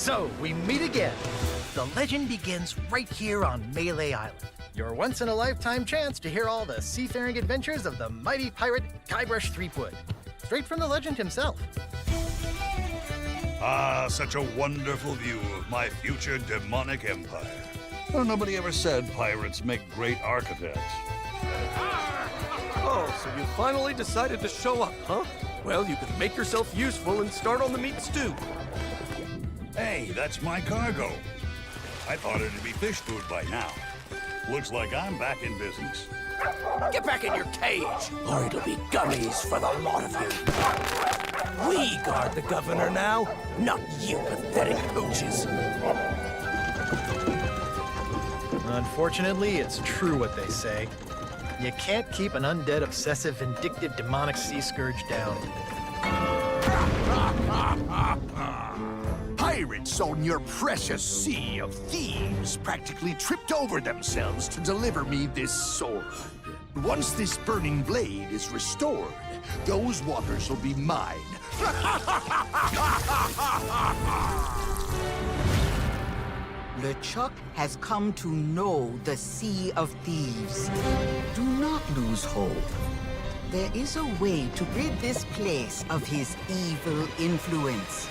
So, we meet again. The legend begins right here on Melee Island. Your once-in-a-lifetime chance to hear all the seafaring adventures of the mighty pirate Guybrush Threepwood. Straight from the legend himself. Ah, such a wonderful view of my future demonic empire. Oh, nobody ever said pirates make great architects. Oh, so you finally decided to show up, huh? Well, you can make yourself useful and start on the meat stew. Hey, that's my cargo. I thought it'd be fish food by now. Looks like I'm back in business. Get back in your cage, or it'll be gummies for the lot of you. We guard the governor now, not you pathetic pooches. Unfortunately, it's true what they say. You can't keep an undead, obsessive, vindictive, demonic sea scourge down. Pirates on your precious sea of thieves practically tripped over themselves to deliver me this sword. Once this burning blade is restored, those waters will be mine. LeChuck has come to know the Sea of Thieves. Do not lose hope. There is a way to rid this place of his evil influence.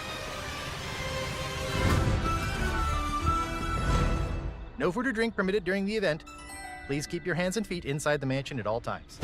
No food or drink permitted during the event. Please keep your hands and feet inside the mansion at all times.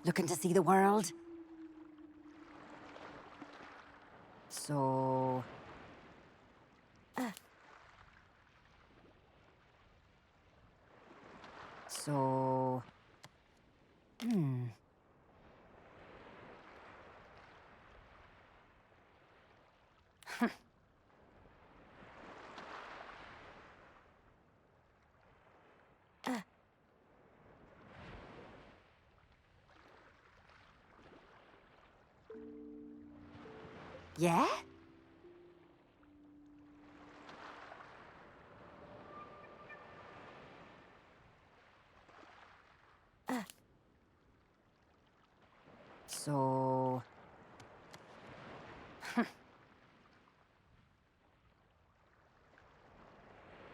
Looking to see the world? So... So... Yeah? So... So...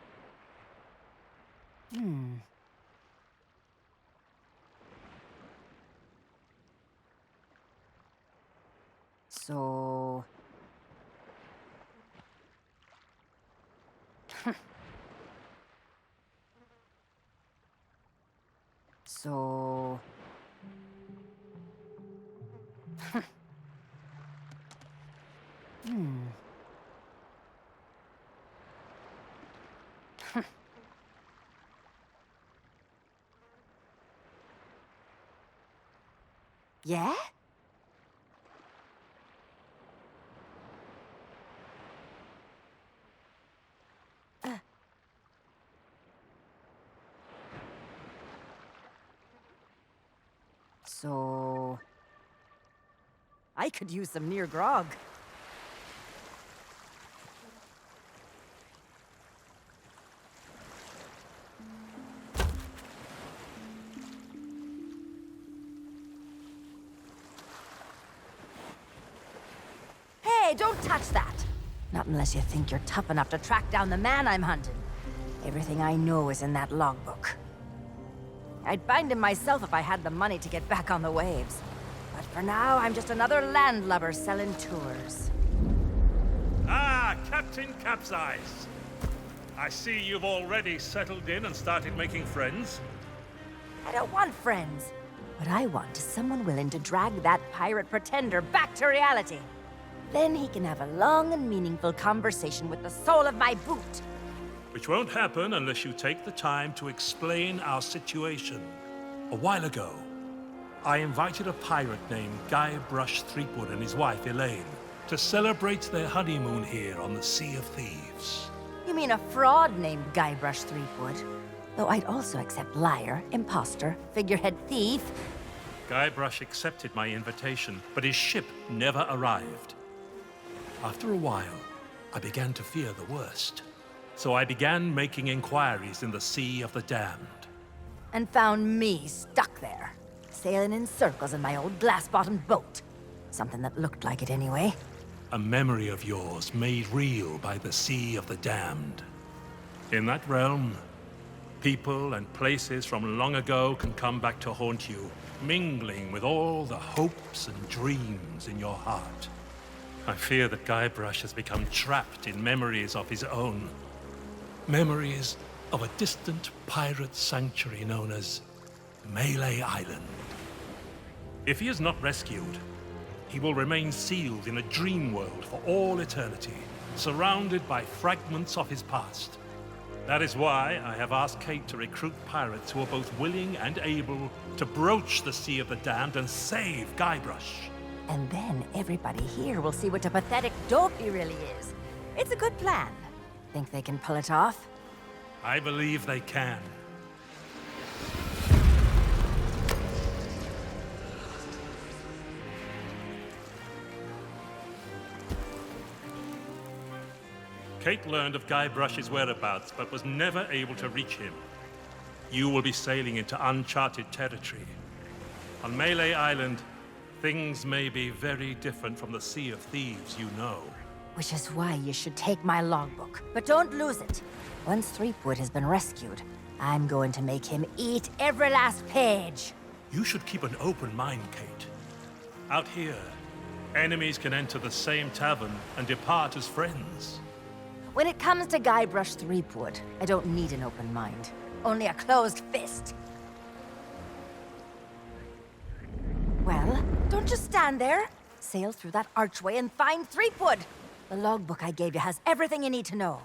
So... Yeah? So... I could use some near grog. Hey, don't touch that! Not unless you think you're tough enough to track down the man I'm hunting. Everything I know is in that logbook. I'd find him myself if I had the money to get back on the waves. But for now, I'm just another landlubber selling tours. Ah, Captain Capsize. I see you've already settled in and started making friends. I don't want friends. What I want is someone willing to drag that pirate pretender back to reality. Then he can have a long and meaningful conversation with the sole of my boot. Which won't happen unless you take the time to explain our situation. A while ago, I invited a pirate named Guybrush Threepwood and his wife, Elaine, to celebrate their honeymoon here on the Sea of Thieves. You mean a fraud named Guybrush Threepwood? Though I'd also accept liar, imposter, figurehead thief. Guybrush accepted my invitation, but his ship never arrived. After a while, I began to fear the worst. So I began making inquiries in the Sea of the Damned. And found me stuck there, sailing in circles in my old glass-bottomed boat. Something that looked like it anyway. A memory of yours made real by the Sea of the Damned. In that realm, people and places from long ago can come back to haunt you, mingling with all the hopes and dreams in your heart. I fear that Guybrush has become trapped in memories of his own. Memories of a distant pirate sanctuary known as Melee Island. If he is not rescued, he will remain sealed in a dream world for all eternity, surrounded by fragments of his past. That is why I have asked Kate to recruit pirates who are both willing and able to broach the Sea of the Damned and save Guybrush. And then everybody here will see what a pathetic dope he really is. It's a good plan. Think they can pull it off? I believe they can. Kate learned of Guybrush's whereabouts, but was never able to reach him. You will be sailing into uncharted territory. On Melee Island, things may be very different from the Sea of Thieves you know. Which is why you should take my logbook. But don't lose it. Once Threepwood has been rescued, I'm going to make him eat every last page. You should keep an open mind, Kate. Out here, enemies can enter the same tavern and depart as friends. When it comes to Guybrush Threepwood, I don't need an open mind. Only a closed fist. Well, don't just stand there. Sail through that archway and find Threepwood. The logbook I gave you has everything you need to know.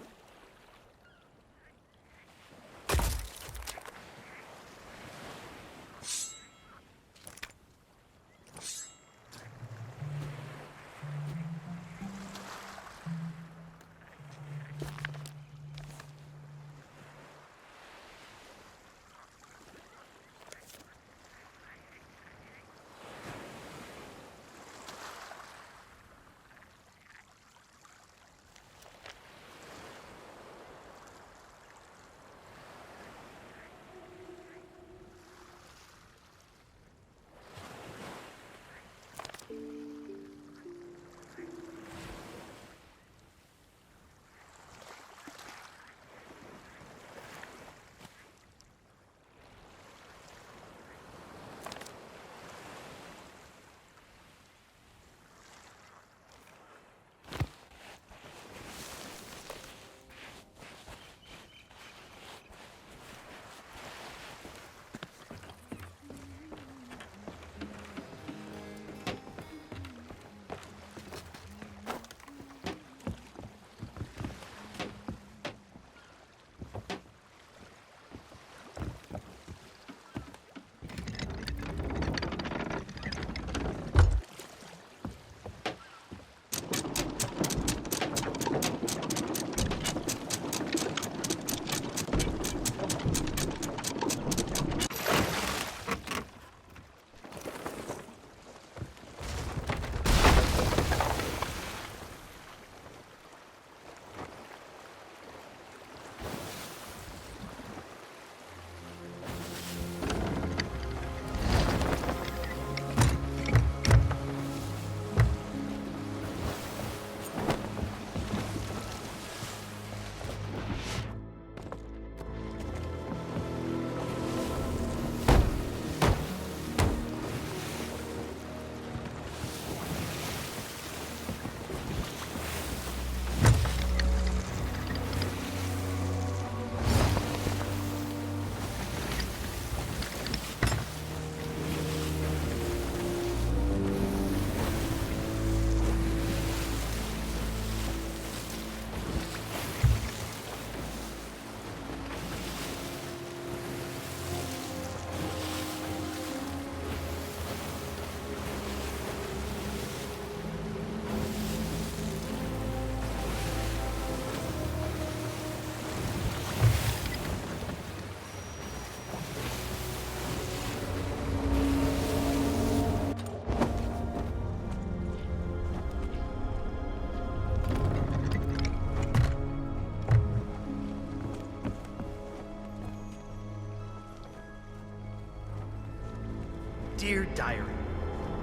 dear diary.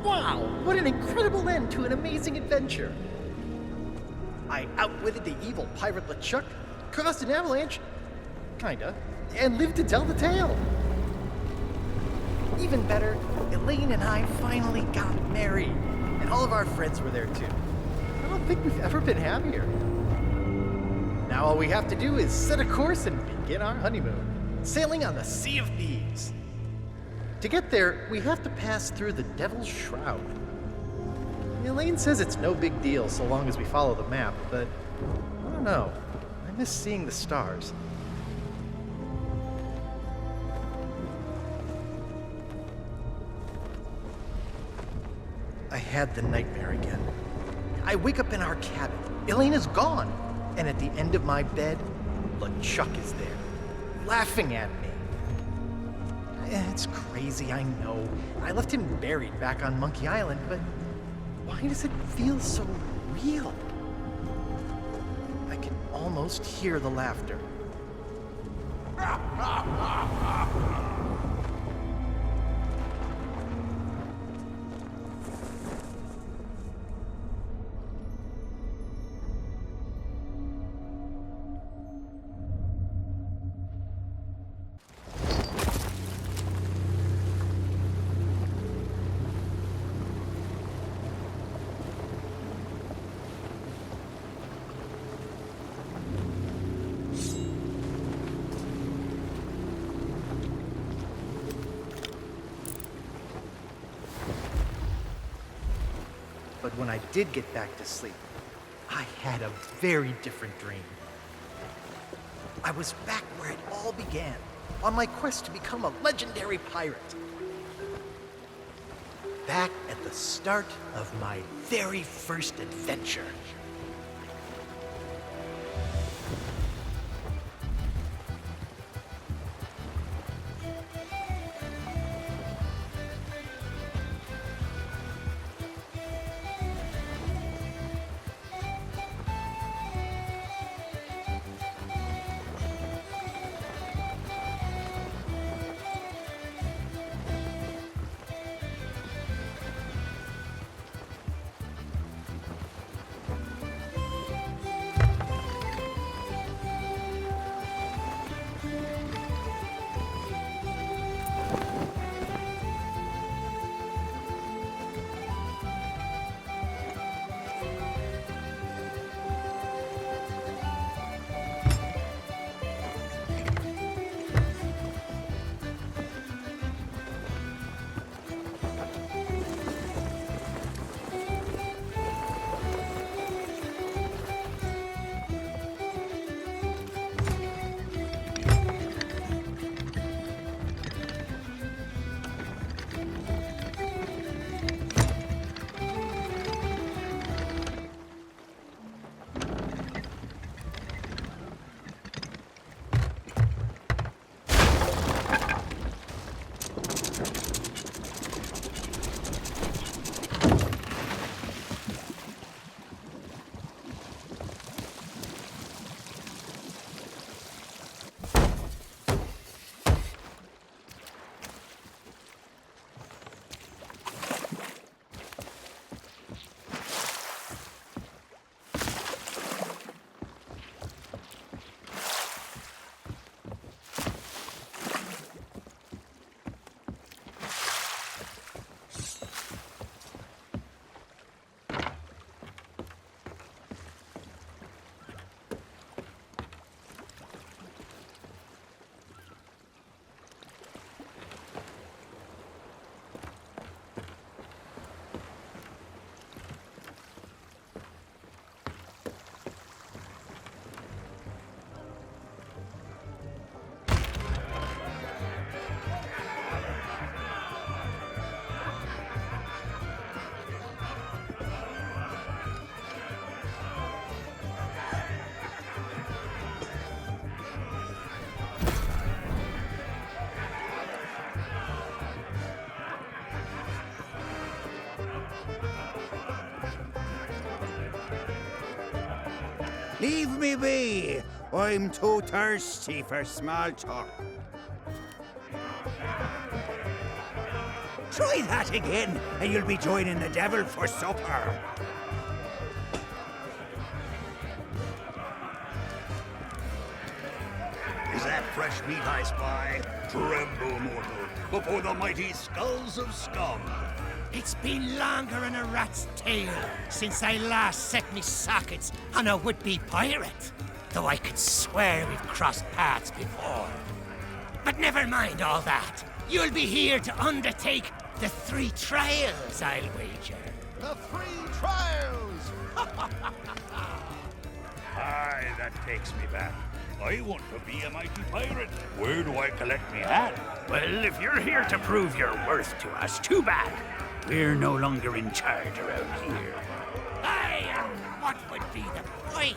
Wow, what an incredible end to an amazing adventure. I outwitted the evil pirate LeChuck, caused an avalanche, kinda, and lived to tell the tale. Even better, Elaine and I finally got married, and all of our friends were there too. I don't think we've ever been happier. Now all we have to do is set a course and begin our honeymoon, sailing on the Sea of Thieves. To get there, we have to pass through the Devil's Shroud. Elaine says it's no big deal so long as we follow the map, but I don't know. I miss seeing the stars. I had the nightmare again. I wake up in our cabin. Elaine is gone. And at the end of my bed, LeChuck is there, laughing at me. It's crazy, I know. I left him buried back on Monkey Island, but why does it feel so real? I can almost hear the laughter. But when I did get back to sleep, I had a very different dream. I was back where it all began, on my quest to become a legendary pirate. Back at the start of my very first adventure. Leave me be! I'm too thirsty for small talk. Try that again, and you'll be joining the devil for supper. Is that fresh meat I spy? Tremble, mortal, before the mighty skulls of scum. It's been longer than a rat's tail since I last set me sockets on a would-be pirate, though I could swear we've crossed paths before. But never mind all that. You'll be here to undertake the 3 trials, I'll wager. The 3 trials! Aye, that takes me back. I want to be a mighty pirate. Where do I collect me hat? Well, if you're here to prove your worth to us, too bad. We're no longer in charge around here. Aye, and what would be the point?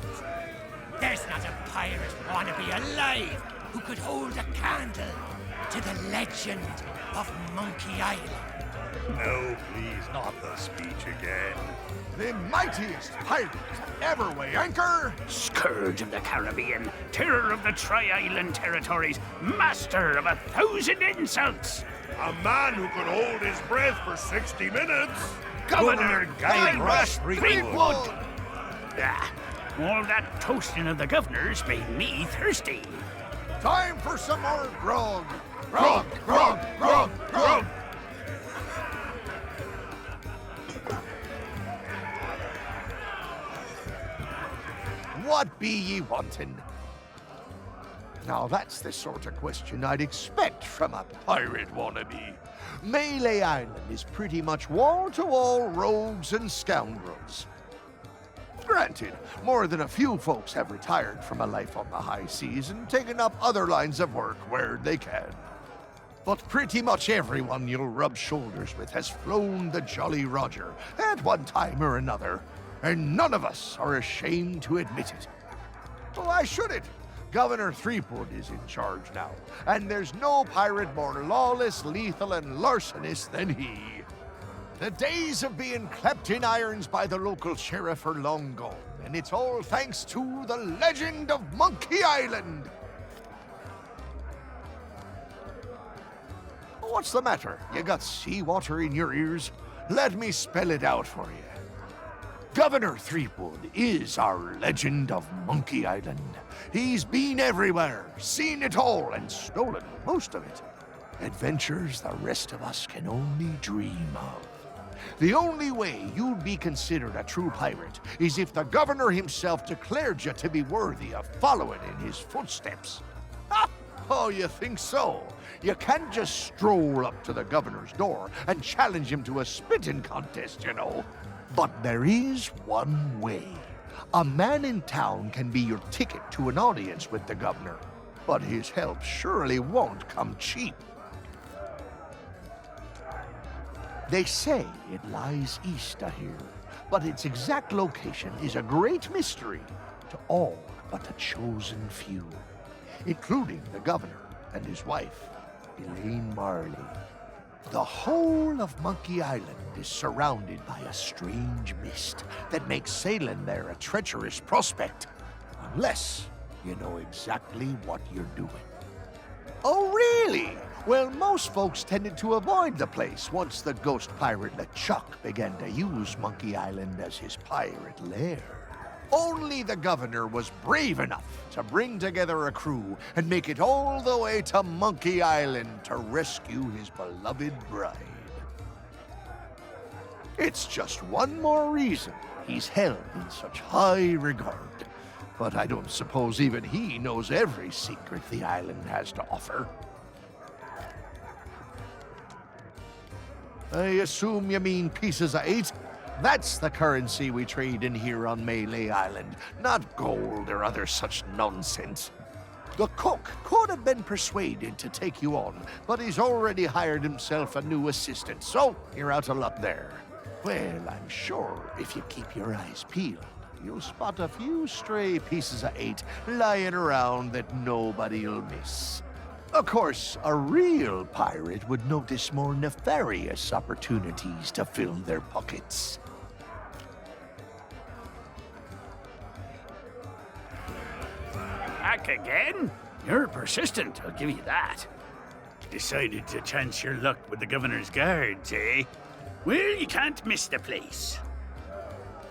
There's not a pirate wannabe alive who could hold a candle to the legend of Monkey Island. No, please, not the speech again. The mightiest pirate to ever weigh anchor! Scourge of the Caribbean, terror of the Tri-Island territories, master of 1,000 insults. A man who could hold his breath for 60 minutes. Governor Guybrush Threepwood. Ah, all that toasting of the governors made me thirsty. Time for some more grog! Grog, grog, grog, grog! What be ye wanting? Now that's the sort of question I'd expect from a pirate wannabe. Melee Island is pretty much wall-to-wall rogues and scoundrels. Granted, more than a few folks have retired from a life on the high seas and taken up other lines of work where they can. But pretty much everyone you'll rub shoulders with has flown the Jolly Roger at one time or another, and none of us are ashamed to admit it. Why should it? Governor Threepwood is in charge now, and there's no pirate more lawless, lethal, and larcenous than he. The days of being clapped in irons by the local sheriff are long gone, and it's all thanks to the legend of Monkey Island. What's the matter? You got seawater in your ears? Let me spell it out for you. Governor Threepwood is our legend of Monkey Island. He's been everywhere, seen it all, and stolen most of it. Adventures the rest of us can only dream of. The only way you'd be considered a true pirate is if the governor himself declared you to be worthy of following in his footsteps. Ha! Oh, you think so? You can't just stroll up to the governor's door and challenge him to a spitting contest, you know. But there is one way. A man in town can be your ticket to an audience with the governor, but his help surely won't come cheap. They say it lies east of here, but its exact location is a great mystery to all but the chosen few, including the governor and his wife, Elaine Marley. The whole of Monkey Island is surrounded by a strange mist that makes sailing there a treacherous prospect, unless you know exactly what you're doing. Oh, really? Well, most folks tended to avoid the place once the ghost pirate LeChuck began to use Monkey Island as his pirate lair. Only the governor was brave enough to bring together a crew and make it all the way to Monkey Island to rescue his beloved bride. It's just one more reason he's held in such high regard. But I don't suppose even he knows every secret the island has to offer. I assume you mean pieces of 8? That's the currency we trade in here on Melee Island, not gold or other such nonsense. The cook could have been persuaded to take you on, but he's already hired himself a new assistant, so you're out of luck there. Well, I'm sure if you keep your eyes peeled, you'll spot a few stray pieces of 8 lying around that nobody'll miss. Of course, a real pirate would notice more nefarious opportunities to fill their pockets. Back again? You're persistent, I'll give you that. Decided to chance your luck with the governor's guards, eh? Well, you can't miss the place.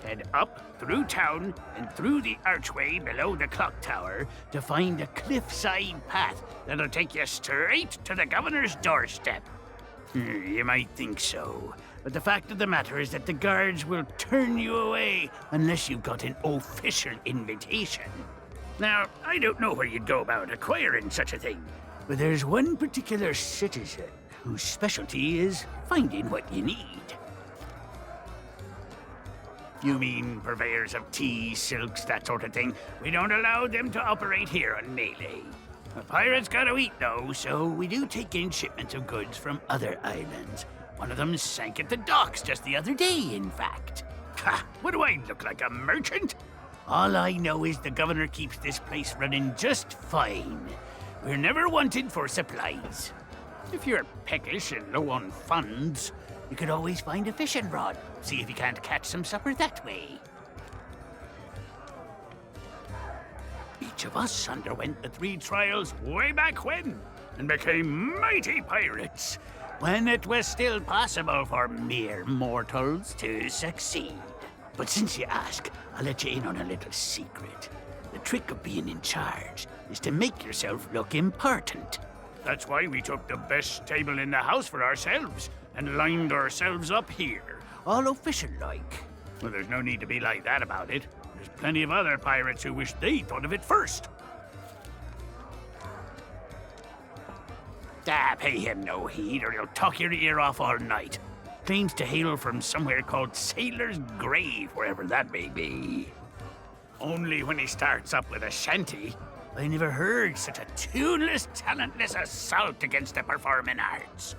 Head up, through town, and through the archway below the clock tower to find a cliffside path that'll take you straight to the governor's doorstep. You might think so, but the fact of the matter is that the guards will turn you away unless you've got an official invitation. Now, I don't know where you'd go about acquiring such a thing, but there's one particular citizen whose specialty is finding what you need. You mean purveyors of tea, silks, that sort of thing? We don't allow them to operate here on Melee. The pirates gotta eat, though, so we do take in shipments of goods from other islands. One of them sank at the docks just the other day, in fact. Ha! What do I look like, a merchant? All I know is the governor keeps this place running just fine. We're never wanted for supplies. If you're peckish and low on funds, you could always find a fishing rod. See if you can't catch some supper that way. Each of us underwent the 3 trials way back when and became mighty pirates, when it was still possible for mere mortals to succeed. But since you ask, I'll let you in on a little secret. The trick of being in charge is to make yourself look important. That's why we took the best table in the house for ourselves and lined ourselves up here, all official-like. Well, there's no need to be like that about it. There's plenty of other pirates who wish they thought of it first. Pay him no heed or he'll talk your ear off all night. Claims to hail from somewhere called Sailor's Grave, wherever that may be. Only when he starts up with a shanty. I never heard such a tuneless, talentless assault against the performing arts.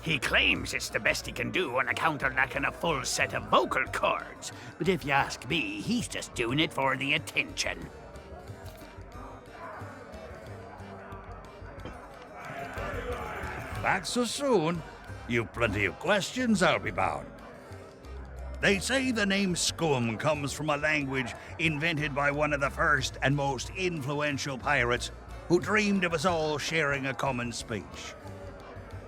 He claims it's the best he can do on account of lacking a full set of vocal cords, but if you ask me, he's just doing it for the attention. Back so soon? You've plenty of questions, I'll be bound. They say the name Scum comes from a language invented by one of the first and most influential pirates who dreamed of us all sharing a common speech.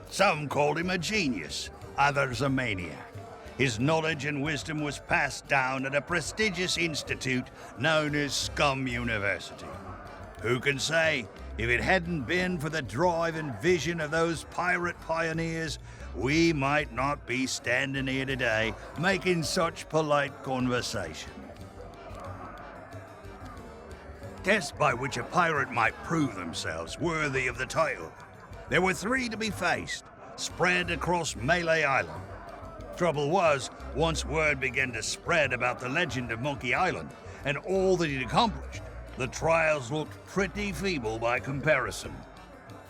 Some called him a genius, others a maniac. His knowledge and wisdom was passed down at a prestigious institute known as Scum University. Who can say, if it hadn't been for the drive and vision of those pirate pioneers, we might not be standing here today making such polite conversation. Tests by which a pirate might prove themselves worthy of the title. There were 3 to be faced, spread across Melee Island. Trouble was, once word began to spread about the legend of Monkey Island and all that he'd accomplished, the trials looked pretty feeble by comparison.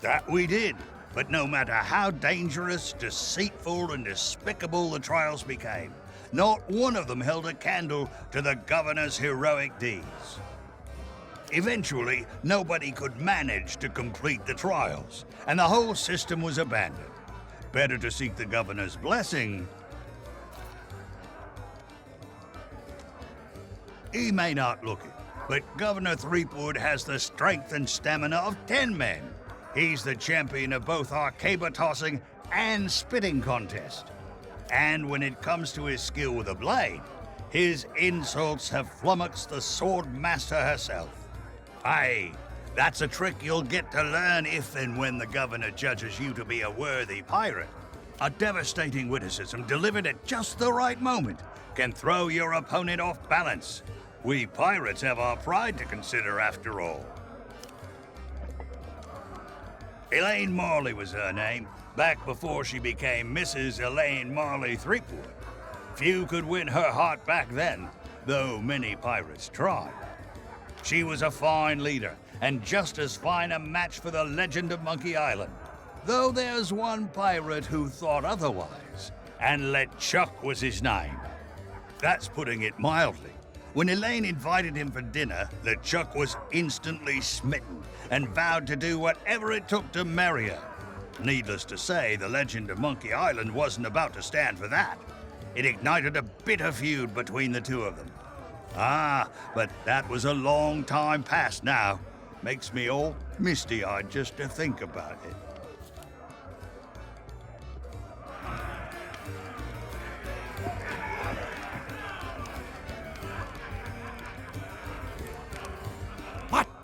That we did, but no matter how dangerous, deceitful, and despicable the trials became, not one of them held a candle to the governor's heroic deeds. Eventually, nobody could manage to complete the trials, and the whole system was abandoned. Better to seek the governor's blessing. He may not look it, but Governor Threepwood has the strength and stamina of 10 men. He's the champion of both our caber tossing and spitting contest. And when it comes to his skill with a blade, his insults have flummoxed the sword master herself. Aye, that's a trick you'll get to learn if and when the governor judges you to be a worthy pirate. A devastating witticism delivered at just the right moment can throw your opponent off balance. We pirates have our pride to consider, after all. Elaine Marley was her name, back before she became Mrs. Elaine Marley Threepwood. Few could win her heart back then, though many pirates tried. She was a fine leader, and just as fine a match for the legend of Monkey Island. Though there's one pirate who thought otherwise, and LeChuck was his name. That's putting it mildly. When Elaine invited him for dinner, LeChuck was instantly smitten and vowed to do whatever it took to marry her. Needless to say, the legend of Monkey Island wasn't about to stand for that. It ignited a bitter feud between the two of them. Ah, but that was a long time past now. Makes me all misty-eyed just to think about it.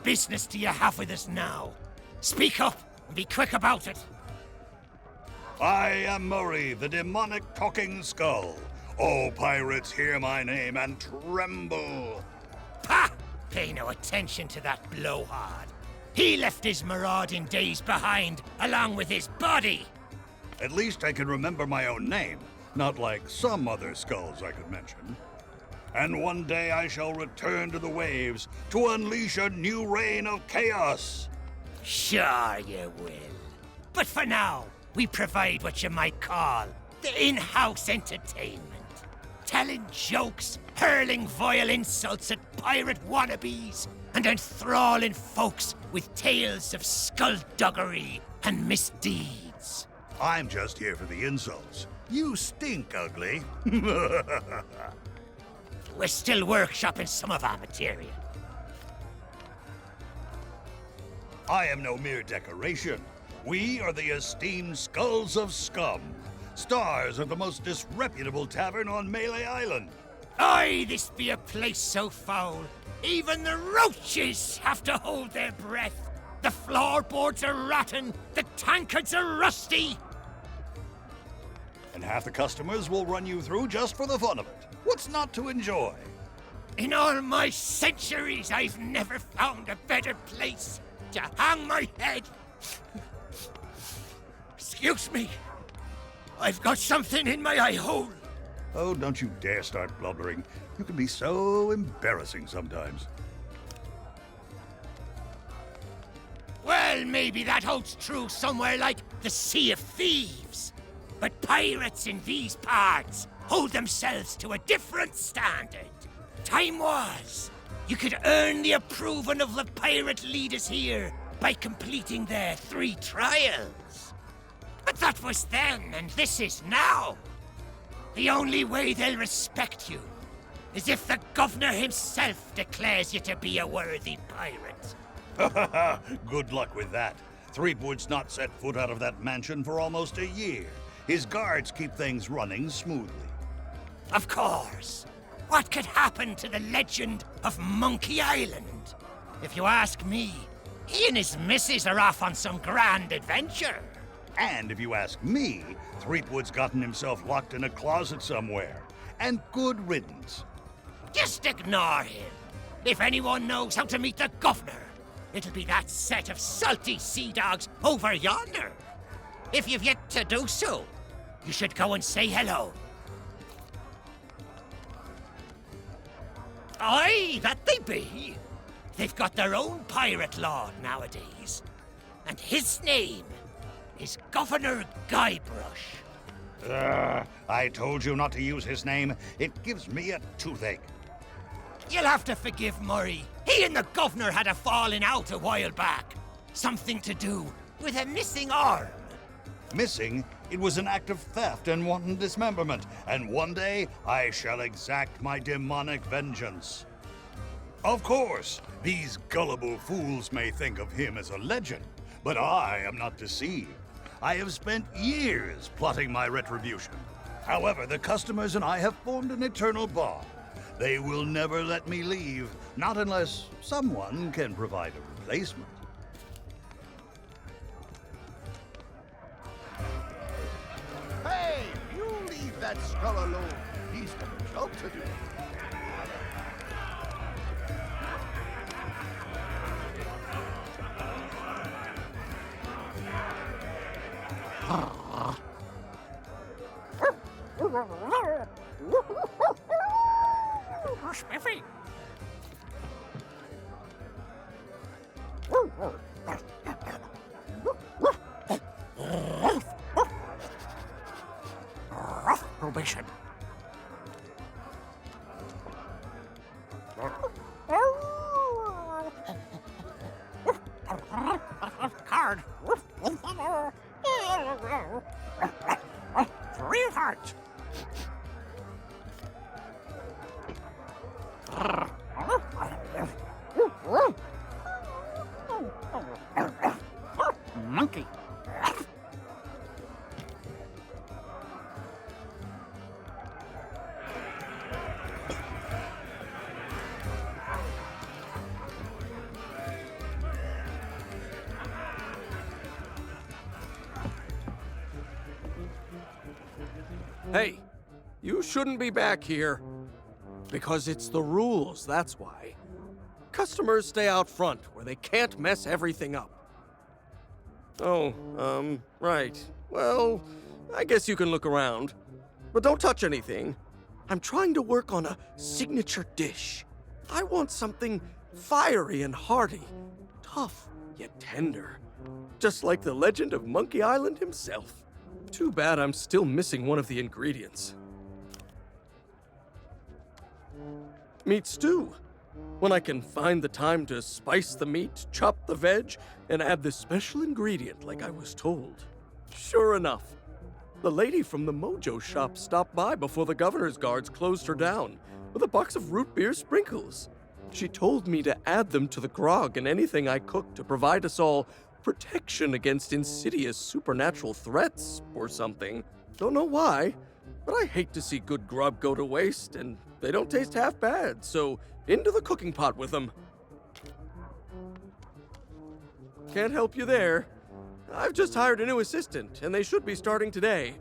business do you have with us now? Speak up and be quick about it. I am Murray, the demonic talking skull. All pirates hear my name and tremble. Ha! Pay no attention to that blowhard. He left his marauding days behind, along with his body. At least I can remember my own name, not like some other skulls I could mention. And one day I shall return to the waves to unleash a new reign of chaos. Sure you will. But for now, we provide what you might call the in-house entertainment. Telling jokes, hurling vile insults at pirate wannabes, and enthralling folks with tales of skullduggery and misdeeds. I'm just here for the insults. You stink, ugly. We're still workshopping some of our material. I am no mere decoration. We are the esteemed Skulls of Scum, stars of the most disreputable tavern on Melee Island. Aye, this be a place so foul, even the roaches have to hold their breath. The floorboards are rotten, the tankards are rusty. And half the customers will run you through just for the fun of it. What's not to enjoy? In all my centuries, I've never found a better place to hang my head. Excuse me. I've got something in my eye hole. Oh, don't you dare start blubbering. You can be so embarrassing sometimes. Well, maybe that holds true somewhere like the Sea of Thieves. But pirates in these parts hold themselves to a different standard. Time was, you could earn the approval of the pirate leaders here by completing their 3 trials. But that was then, and this is now. The only way they'll respect you is if the governor himself declares you to be a worthy pirate. Good luck with that. Threepwood's not set foot out of that mansion for almost a year. His guards keep things running smoothly. Of course. What could happen to the legend of Monkey Island? If you ask me, he and his missus are off on some grand adventure. And if you ask me, Threepwood's gotten himself locked in a closet somewhere. And good riddance. Just ignore him. If anyone knows how to meet the governor, it'll be that set of salty sea dogs over yonder. If you've yet to do so, you should go and say hello. Aye, that they be. They've got their own pirate lord nowadays. And his name is Governor Guybrush. I told you not to use his name. It gives me a toothache. You'll have to forgive Murray. He and the governor had a falling out a while back. Something to do with a missing arm. Missing? It was an act of theft and wanton dismemberment, and one day I shall exact my demonic vengeance. Of course, these gullible fools may think of him as a legend, but I am not deceived. I have spent years plotting my retribution. However, the customers and I have formed an eternal bond. They will never let me leave, not unless someone can provide a replacement. Hey, you leave that skull alone. He's got a job to do. Spiffy. Probation. Card. 3 hearts. Monkey. Hey, you shouldn't be back here. Because it's the rules, that's why. Customers stay out front, where they can't mess everything up. Oh, right. Well, I guess you can look around. But don't touch anything. I'm trying to work on a signature dish. I want something fiery and hearty, tough yet tender. Just like the legend of Monkey Island himself. Too bad I'm still missing one of the ingredients. Meat stew. When I can find the time to spice the meat, chop the veg, and add this special ingredient like I was told. Sure enough, the lady from the Mojo shop stopped by before the governor's guards closed her down with a box of root beer sprinkles. She told me to add them to the grog and anything I cooked to provide us all protection against insidious supernatural threats or something. Don't know why, but I hate to see good grub go to waste, and they don't taste half bad, so into the cooking pot with them. Can't help you there. I've just hired a new assistant, and they should be starting today.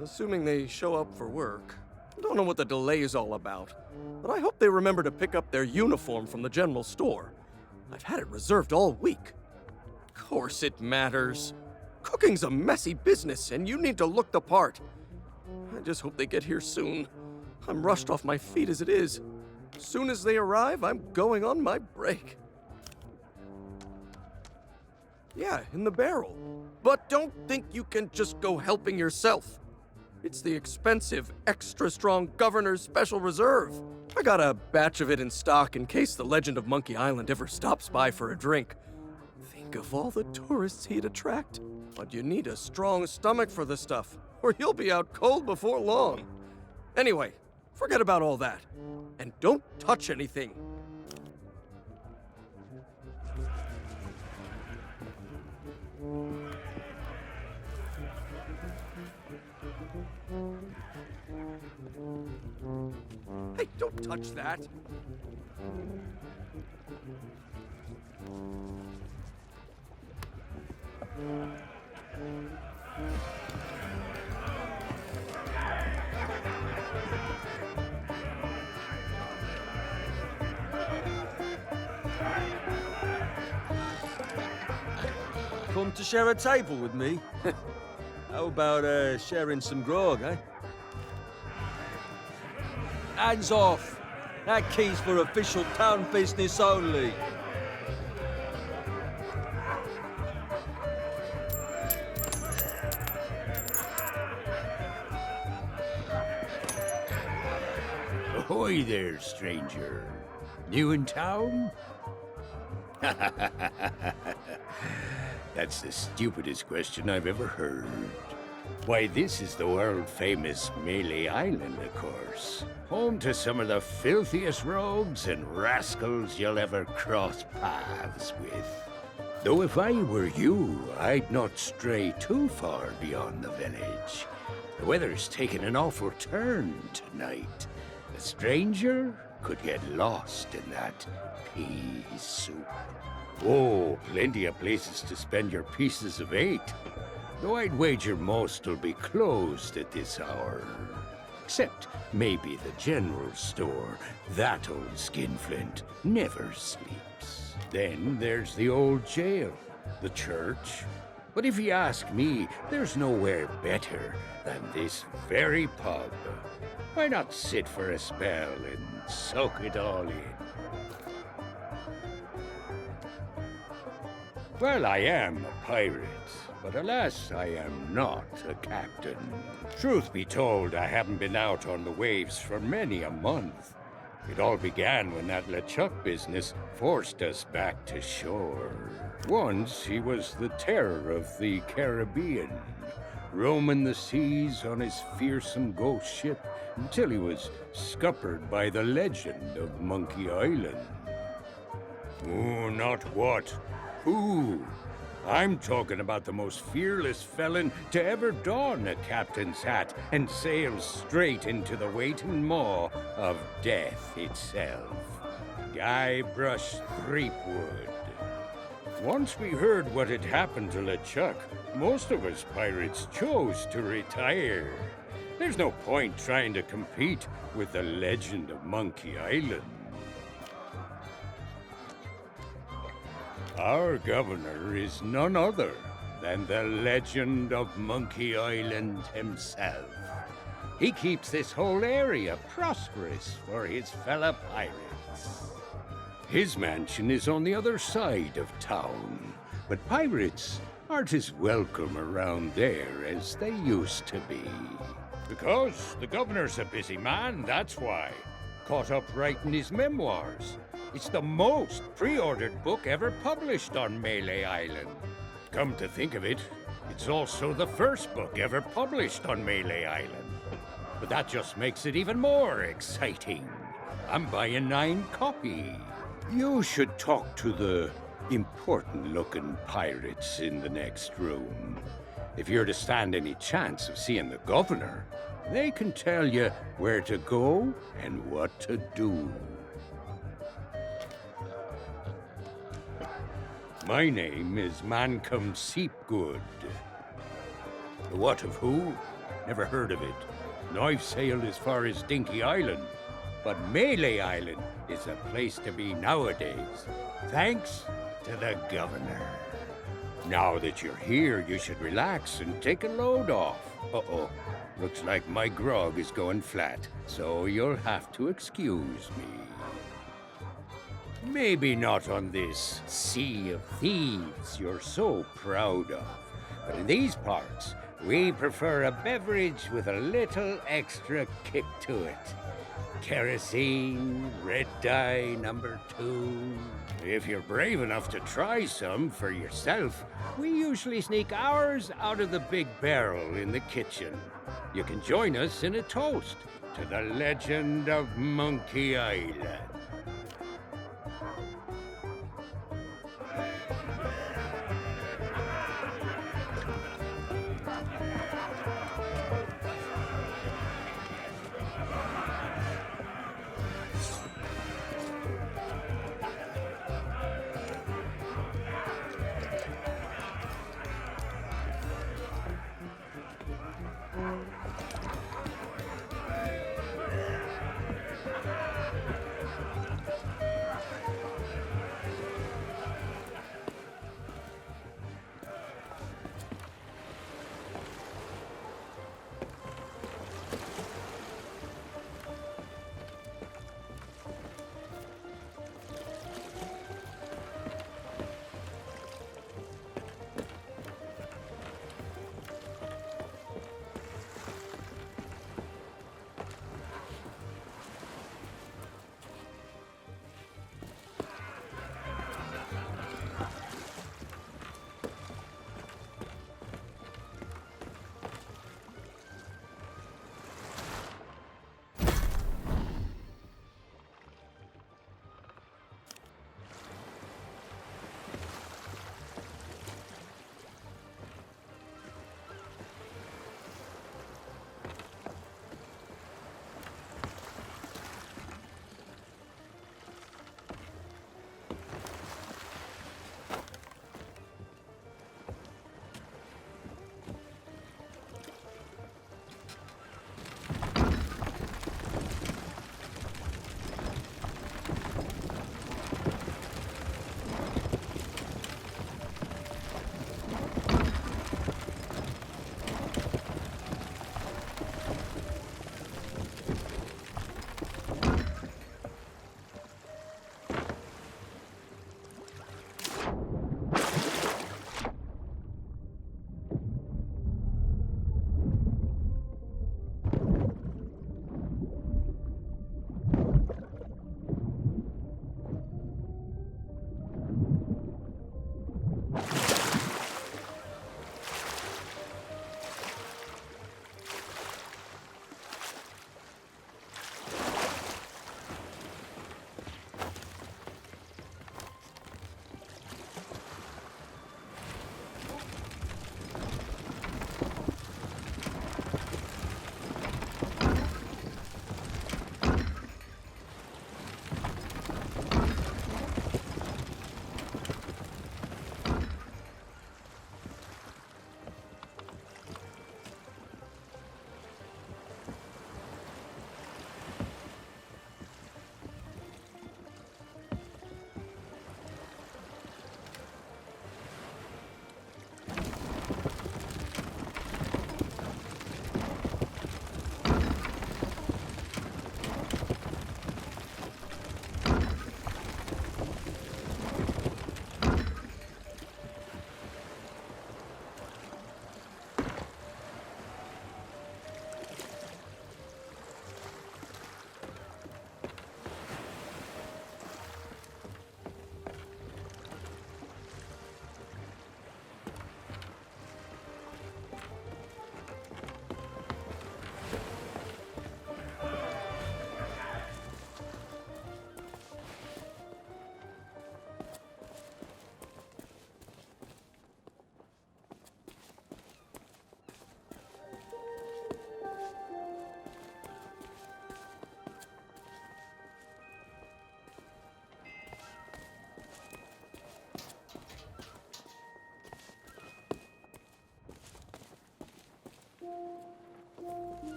Assuming they show up for work. Don't know what the delay is all about, but I hope they remember to pick up their uniform from the general store. I've had it reserved all week. Of course it matters. Cooking's a messy business, and you need to look the part. I just hope they get here soon. I'm rushed off my feet as it is. As soon as they arrive, I'm going on my break. Yeah, in the barrel. But don't think you can just go helping yourself. It's the expensive, extra strong Governor's Special Reserve. I got a batch of it in stock in case the legend of Monkey Island ever stops by for a drink. Think of all the tourists he'd attract. But you need a strong stomach for the stuff, or you'll be out cold before long. Anyway, forget about all that. And don't touch anything. Hey, don't touch that. Come to share a table with me? How about sharing some grog, eh? Hands off! That key's for official town business only. Ahoy there, stranger. New in town? That's the stupidest question I've ever heard. Why, this is the world-famous Melee Island, of course. Home to some of the filthiest rogues and rascals you'll ever cross paths with. Though if I were you, I'd not stray too far beyond the village. The weather's taken an awful turn tonight. A stranger could get lost in that pea soup. Oh, plenty of places to spend your pieces of 8. Though I'd wager most will be closed at this hour. Except maybe the general store. That old skinflint never sleeps. Then there's the old jail, the church. But if you ask me, there's nowhere better than this very pub. Why not sit for a spell and soak it all in? Well, I am a pirate, but alas, I am not a captain. Truth be told, I haven't been out on the waves for many a month. It all began when that LeChuck business forced us back to shore. Once, he was the terror of the Caribbean, roaming the seas on his fearsome ghost ship until he was scuppered by the legend of Monkey Island. Oh, not what. Who? I'm talking about the most fearless felon to ever don a captain's hat and sail straight into the waiting maw of death itself. Guybrush Threepwood. Once we heard what had happened to LeChuck, most of us pirates chose to retire. There's no point trying to compete with the legend of Monkey Island. Our governor is none other than the legend of Monkey Island himself. He keeps this whole area prosperous for his fellow pirates. His mansion is on the other side of town, but pirates aren't as welcome around there as they used to be. Because the governor's a busy man, that's why. Caught up writing his memoirs. It's the most pre-ordered book ever published on Melee Island. Come to think of it, it's also the first book ever published on Melee Island. But that just makes it even more exciting. I'm buying 9 copies. You should talk to the important-looking pirates in the next room. If you're to stand any chance of seeing the governor, they can tell you where to go and what to do. My name is Mancom Seepgood. What of who? Never heard of it. And I've sailed as far as Dinky Island. But Melee Island is a place to be nowadays, thanks to the governor. Now that you're here, you should relax and take a load off. Uh-oh, looks like my grog is going flat, so you'll have to excuse me. Maybe not on this Sea of Thieves you're so proud of, but in these parts, we prefer a beverage with a little extra kick to it. Kerosene, red dye, #2. If you're brave enough to try some for yourself, we usually sneak ours out of the big barrel in the kitchen. You can join us in a toast to the legend of Monkey Island.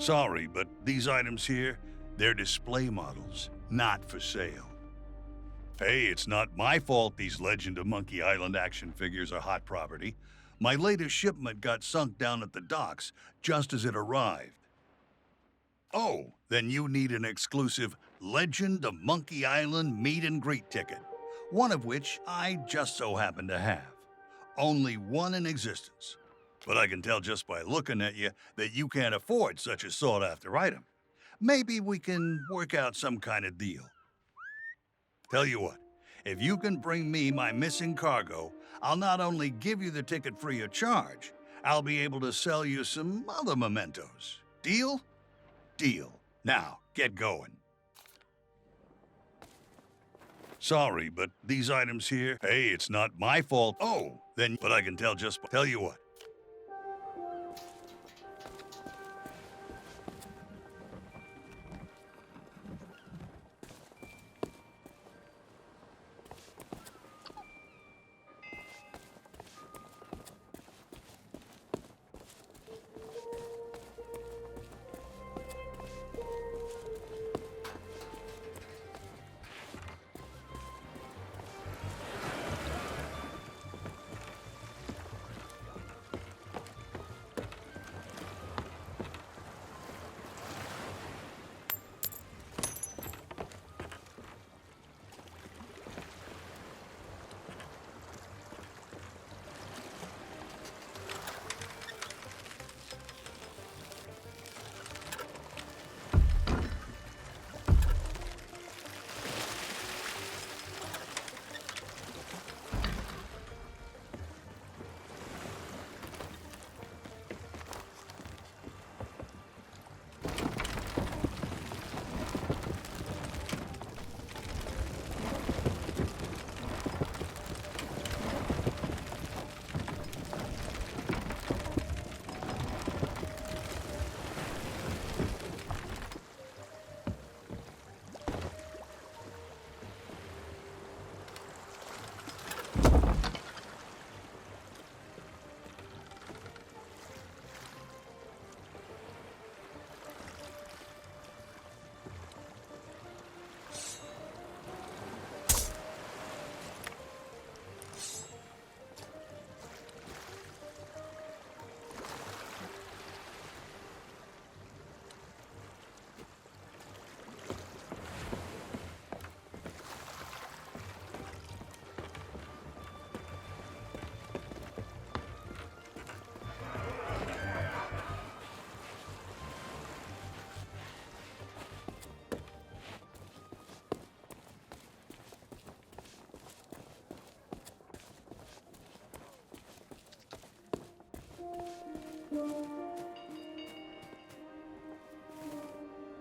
Sorry, but these items here, they're display models, not for sale. Hey, it's not my fault these Legend of Monkey Island action figures are hot property. My latest shipment got sunk down at the docks just as it arrived. Oh, then you need an exclusive Legend of Monkey Island meet and greet ticket, one of which I just so happen to have. Only one in existence. But I can tell just by looking at you that you can't afford such a sought-after item. Maybe we can work out some kind of deal. Tell you what, if you can bring me my missing cargo, I'll not only give you the ticket free of charge, I'll be able to sell you some other mementos. Deal? Deal. Now, get going. Sorry, but these items here, hey, it's not my fault. Oh, then, but I can tell just by, tell you what.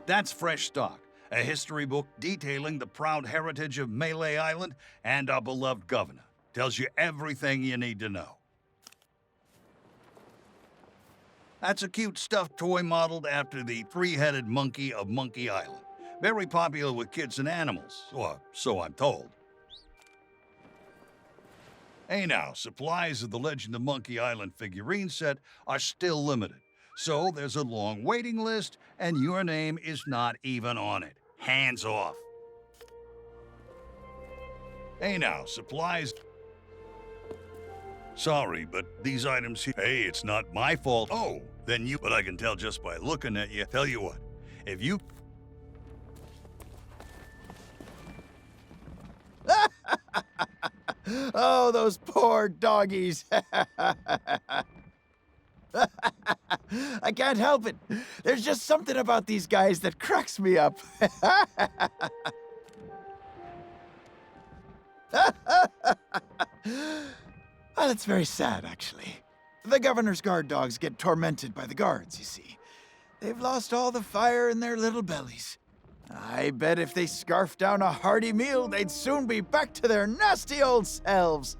That's Fresh Stock, a history book detailing the proud heritage of Melee Island and our beloved governor. Tells you everything you need to know. That's a cute stuffed toy modeled after the three-headed monkey of Monkey Island. Very popular with kids and animals, or so I'm told. Hey now, supplies of the Legend of Monkey Island figurine set are still limited. So there's a long waiting list, and your name is not even on it. Hands off. Hey now, supplies... Sorry, but these items here... Hey, it's not my fault. Oh, then you... But I can tell just by looking at you. Tell you what, if you... Oh, those poor doggies. I can't help it. There's just something about these guys that cracks me up. Well, it's very sad, actually. The governor's guard dogs get tormented by the guards, you see. They've lost all the fire in their little bellies. I bet if they scarfed down a hearty meal, they'd soon be back to their nasty old selves.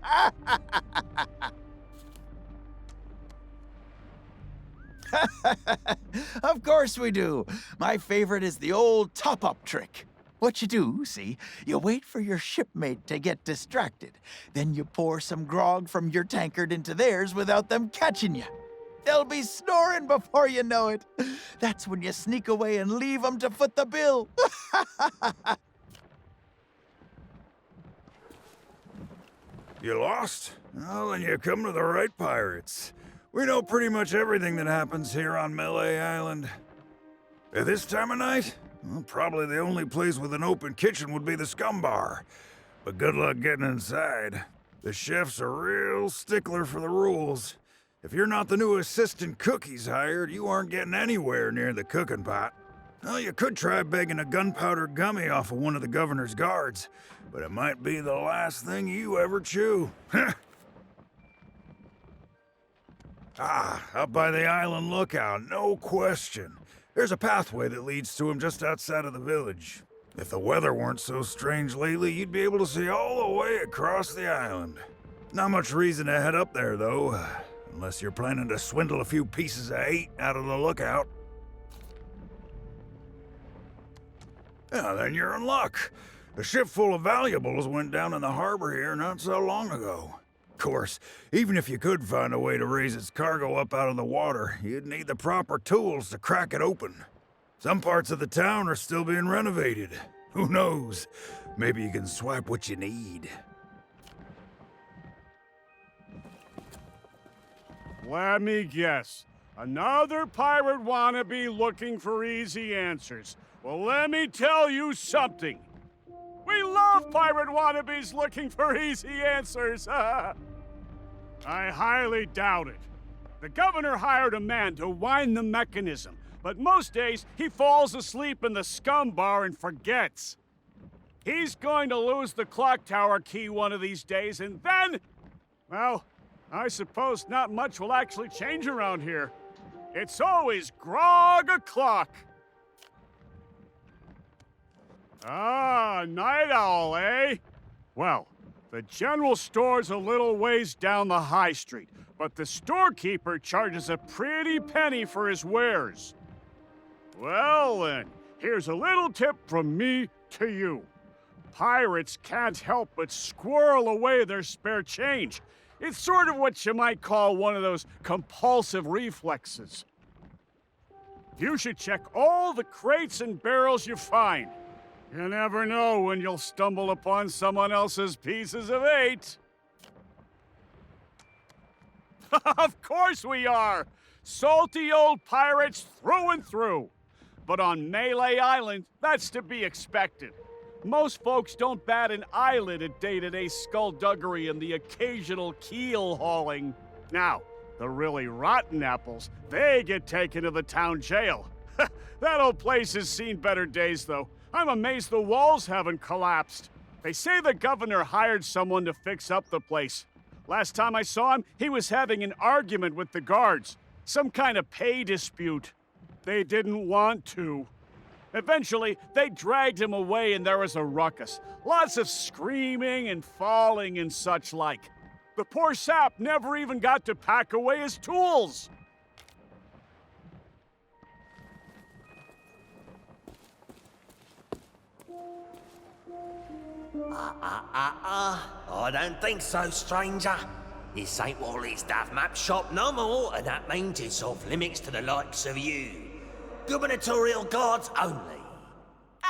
Of course we do. My favorite is the old top-up trick. What you do, see, you wait for your shipmate to get distracted. Then you pour some grog from your tankard into theirs without them catching you. They'll be snoring before you know it. That's when you sneak away and leave them to foot the bill. You lost? Well, then you come to the right pirates. We know pretty much everything that happens here on Melee Island. At this time of night, well, probably the only place with an open kitchen would be the Scum Bar. But good luck getting inside. The chef's a real stickler for the rules. If you're not the new assistant cook he's hired, you aren't getting anywhere near the cooking pot. Well, you could try begging a gunpowder gummy off of one of the governor's guards, but it might be the last thing you ever chew. Up by the island lookout, no question. There's a pathway that leads to him just outside of the village. If the weather weren't so strange lately, you'd be able to see all the way across the island. Not much reason to head up there, though, unless you're planning to swindle a few pieces of 8 out of the lookout. Yeah, then you're in luck. A ship full of valuables went down in the harbor here not so long ago. Of course, even if you could find a way to raise its cargo up out of the water, you'd need the proper tools to crack it open. Some parts of the town are still being renovated. Who knows? Maybe you can swipe what you need. Let me guess. Another pirate wannabe looking for easy answers. Well, let me tell you something. We love pirate wannabes looking for easy answers. I highly doubt it. The governor hired a man to wind the mechanism, but most days he falls asleep in the Scum Bar and forgets. He's going to lose the clock tower key one of these days, and then, well, I suppose not much will actually change around here. It's always grog o'clock. Ah, night owl, eh? Well, the general store's a little ways down the high street, but the storekeeper charges a pretty penny for his wares. Well then, here's a little tip from me to you. Pirates can't help but squirrel away their spare change. It's sort of what you might call one of those compulsive reflexes. You should check all the crates and barrels you find. You never know when you'll stumble upon someone else's pieces of 8. Of course we are! Salty old pirates through and through. But on Melee Island, that's to be expected. Most folks don't bat an eyelid at day-to-day skullduggery and the occasional keel hauling. Now, the really rotten apples, they get taken to the town jail. That old place has seen better days, though. I'm amazed the walls haven't collapsed. They say the governor hired someone to fix up the place. Last time I saw him, he was having an argument with the guards. Some kind of pay dispute. They didn't want to. Eventually, they dragged him away and there was a ruckus. Lots of screaming and falling and such like. The poor sap never even got to pack away his tools. I don't think so, stranger. This ain't Wally's Duff Map Shop no more, and that means it's off limits to the likes of you. Gubernatorial guards only.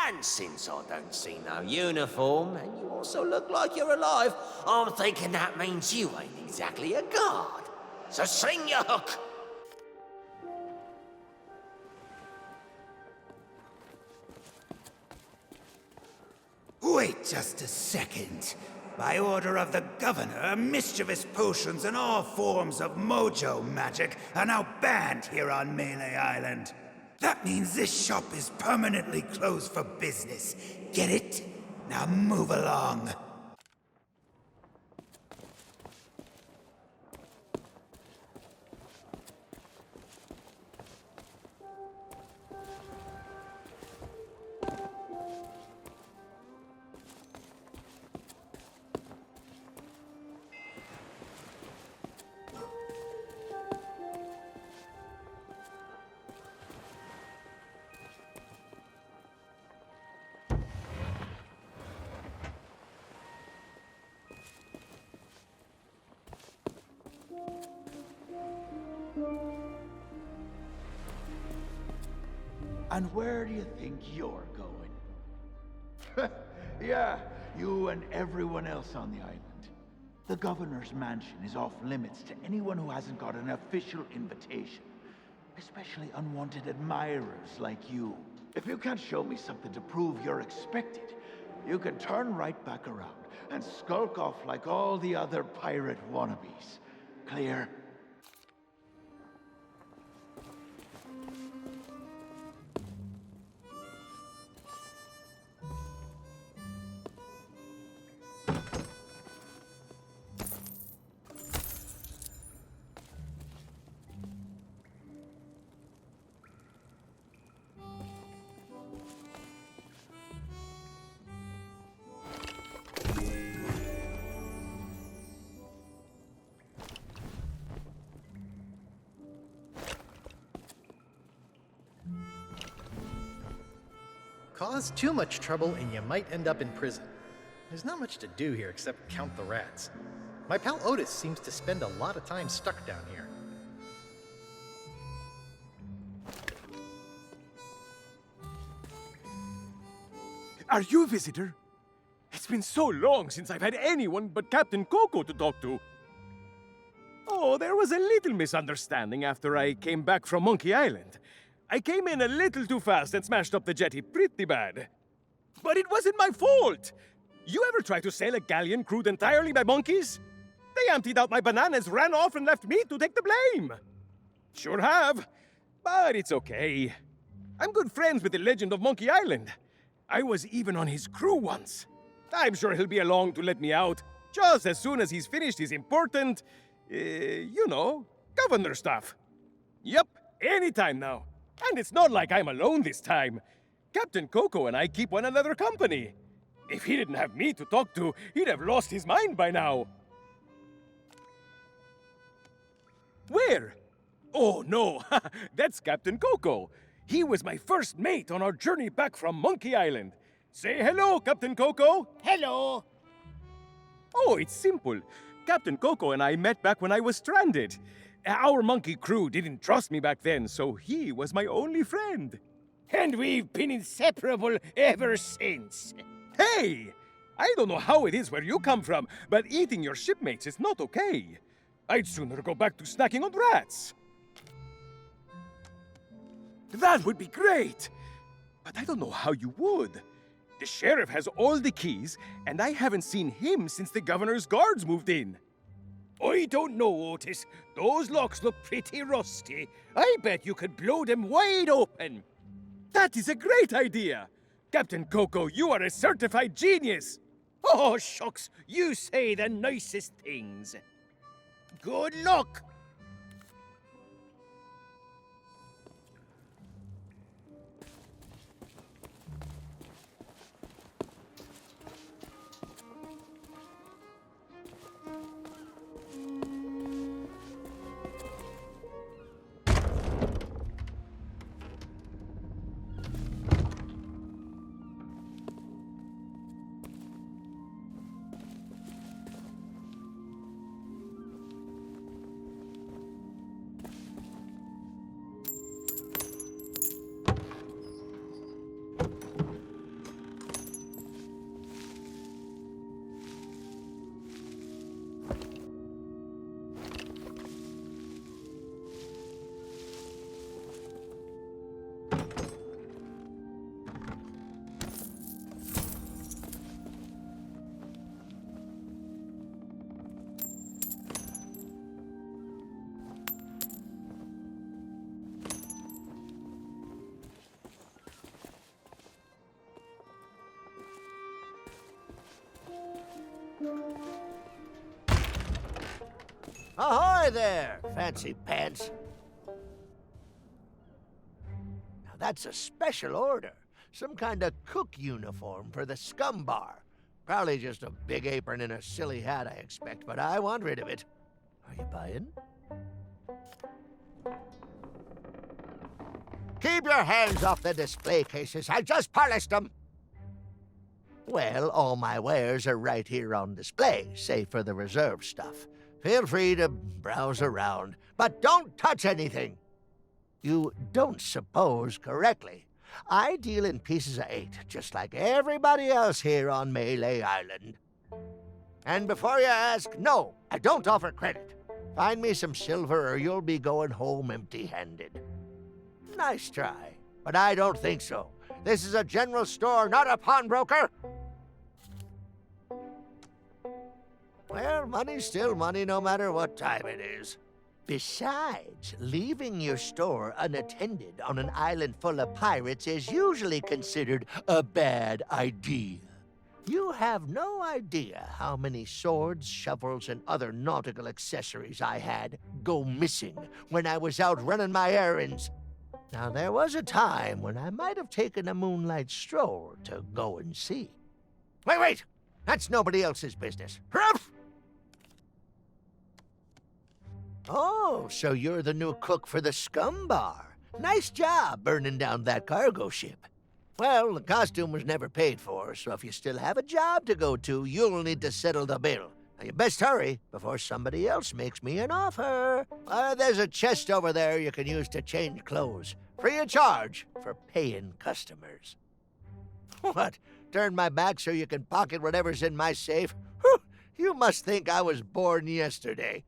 And since I don't see no uniform, and you also look like you're alive, I'm thinking that means you ain't exactly a guard. So sing your hook. Wait just a second. By order of the governor, mischievous potions and all forms of mojo magic are now banned here on Melee Island. That means this shop is permanently closed for business. Get it? Now move along. And where do you think you're going? Yeah, you and everyone else on the island. The governor's mansion is off limits to anyone who hasn't got an official invitation. Especially unwanted admirers like you. If you can't show me something to prove you're expected, you can turn right back around and skulk off like all the other pirate wannabes. Clear? Cause too much trouble and you might end up in prison. There's not much to do here except count the rats. My pal Otis seems to spend a lot of time stuck down here. Are you a visitor? It's been so long since I've had anyone but Captain Coco to talk to. Oh, there was a little misunderstanding after I came back from Monkey Island. I came in a little too fast and smashed up the jetty pretty bad. But it wasn't my fault! You ever try to sail a galleon crewed entirely by monkeys? They emptied out my bananas, ran off, and left me to take the blame. Sure have. But it's okay. I'm good friends with the legend of Monkey Island. I was even on his crew once. I'm sure he'll be along to let me out, just as soon as he's finished his important, governor stuff. Yep, anytime now. And it's not like I'm alone this time. Captain Coco and I keep one another company. If he didn't have me to talk to, he'd have lost his mind by now. Where? Oh, no. That's Captain Coco. He was my first mate on our journey back from Monkey Island. Say hello, Captain Coco. Hello. Oh, it's simple. Captain Coco and I met back when I was stranded. Our monkey crew didn't trust me back then, so he was my only friend. And we've been inseparable ever since. Hey! I don't know how it is where you come from, but eating your shipmates is not okay. I'd sooner go back to snacking on rats. That would be great! But I don't know how you would. The sheriff has all the keys, and I haven't seen him since the governor's guards moved in. I don't know, Otis. Those locks look pretty rusty. I bet you could blow them wide open. That is a great idea! Captain Coco, you are a certified genius! Oh, shucks, you say the nicest things. Good luck! Ahoy there, fancy pants. Now that's a special order. Some kind of cook uniform for the scum bar. Probably just a big apron and a silly hat, I expect, but I want rid of it. Are you buying? Keep your hands off the display cases. I just polished them. Well, all my wares are right here on display, save for the reserve stuff. Feel free to browse around, but don't touch anything. You don't suppose correctly. I deal in pieces of 8, just like everybody else here on Melee Island. And before you ask, no, I don't offer credit. Find me some silver or you'll be going home empty-handed. Nice try, but I don't think so. This is a general store, not a pawnbroker. Well, money's still money no matter what time it is. Besides, leaving your store unattended on an island full of pirates is usually considered a bad idea. You have no idea how many swords, shovels, and other nautical accessories I had go missing when I was out running my errands. Now, there was a time when I might have taken a moonlight stroll to go and see. Wait! That's nobody else's business. Humph! Oh, so you're the new cook for the Scum Bar. Nice job burning down that cargo ship. Well, the costume was never paid for, so if you still have a job to go to, you'll need to settle the bill. Now, you best hurry before somebody else makes me an offer. There's a chest over there you can use to change clothes. Free of charge for paying customers. What? Turn my back so you can pocket whatever's in my safe? Whew, you must think I was born yesterday.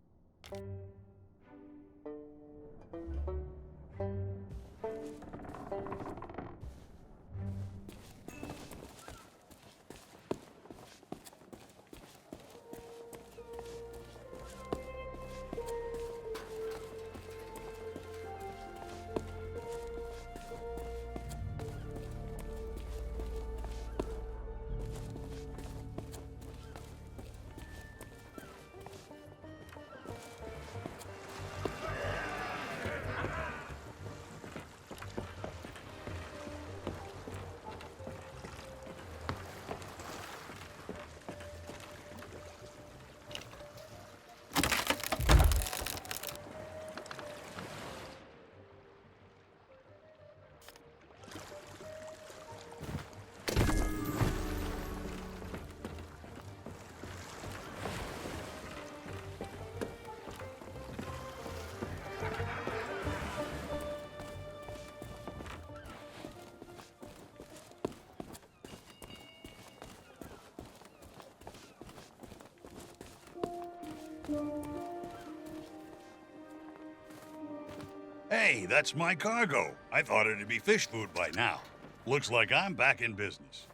Hey, that's my cargo. I thought it'd be fish food by now. Looks like I'm back in business.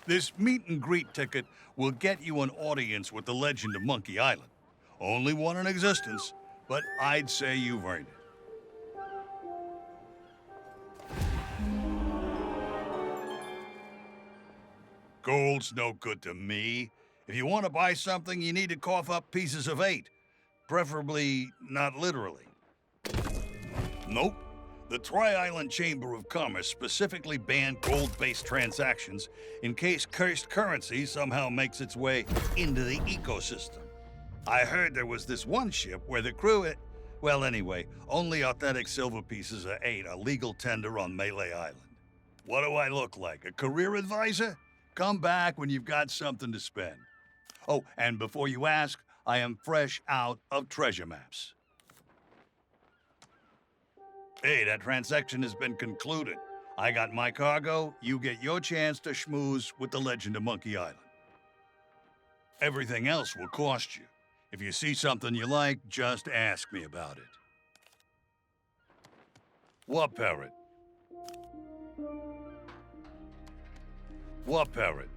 This meet and greet ticket will get you an audience with the legend of Monkey Island. Only one in existence, but I'd say you've earned it. Gold's no good to me. If you want to buy something, you need to cough up pieces of 8. Preferably not literally. Nope. The Tri-Island Chamber of Commerce specifically banned gold-based transactions in case cursed currency somehow makes its way into the ecosystem. I heard there was this one ship where the crew... Well, anyway, only authentic silver pieces of 8 are legal tender on Melee Island. What do I look like, a career advisor? Come back when you've got something to spend. Oh, and before you ask, I am fresh out of treasure maps. Hey, that transaction has been concluded. I got my cargo, you get your chance to schmooze with the legend of Monkey Island. Everything else will cost you. If you see something you like, just ask me about it. What parrot? What parrot?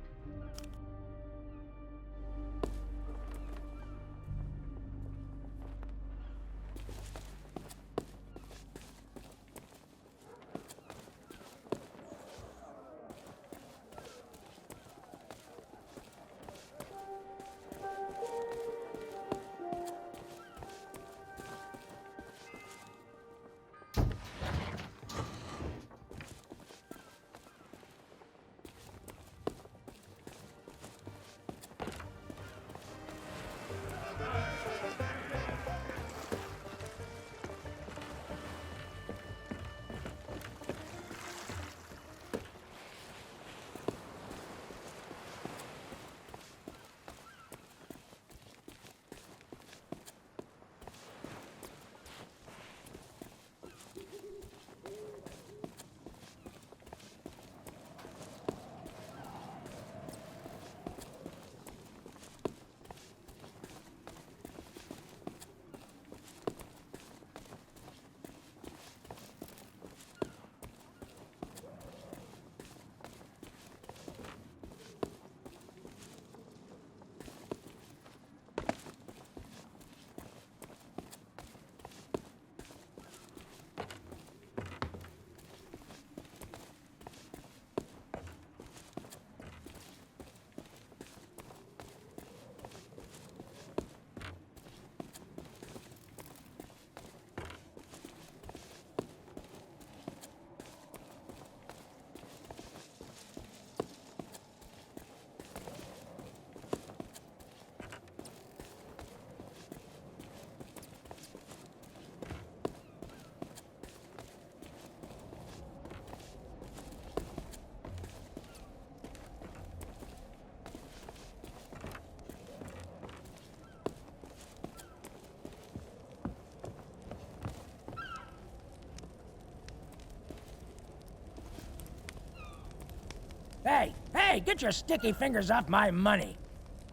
Hey, get your sticky fingers off my money.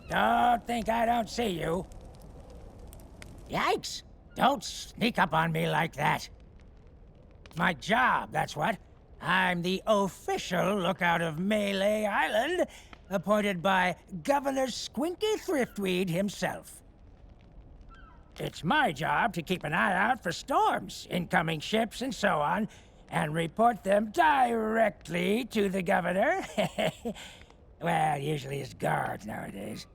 Don't think I don't see you. Yikes! Don't sneak up on me like that. My job, that's what. I'm the official lookout of Melee Island, appointed by Governor Squinky Thriftweed himself. It's my job to keep an eye out for storms, incoming ships, and so on, and report them directly to the governor. Well, usually his guards nowadays.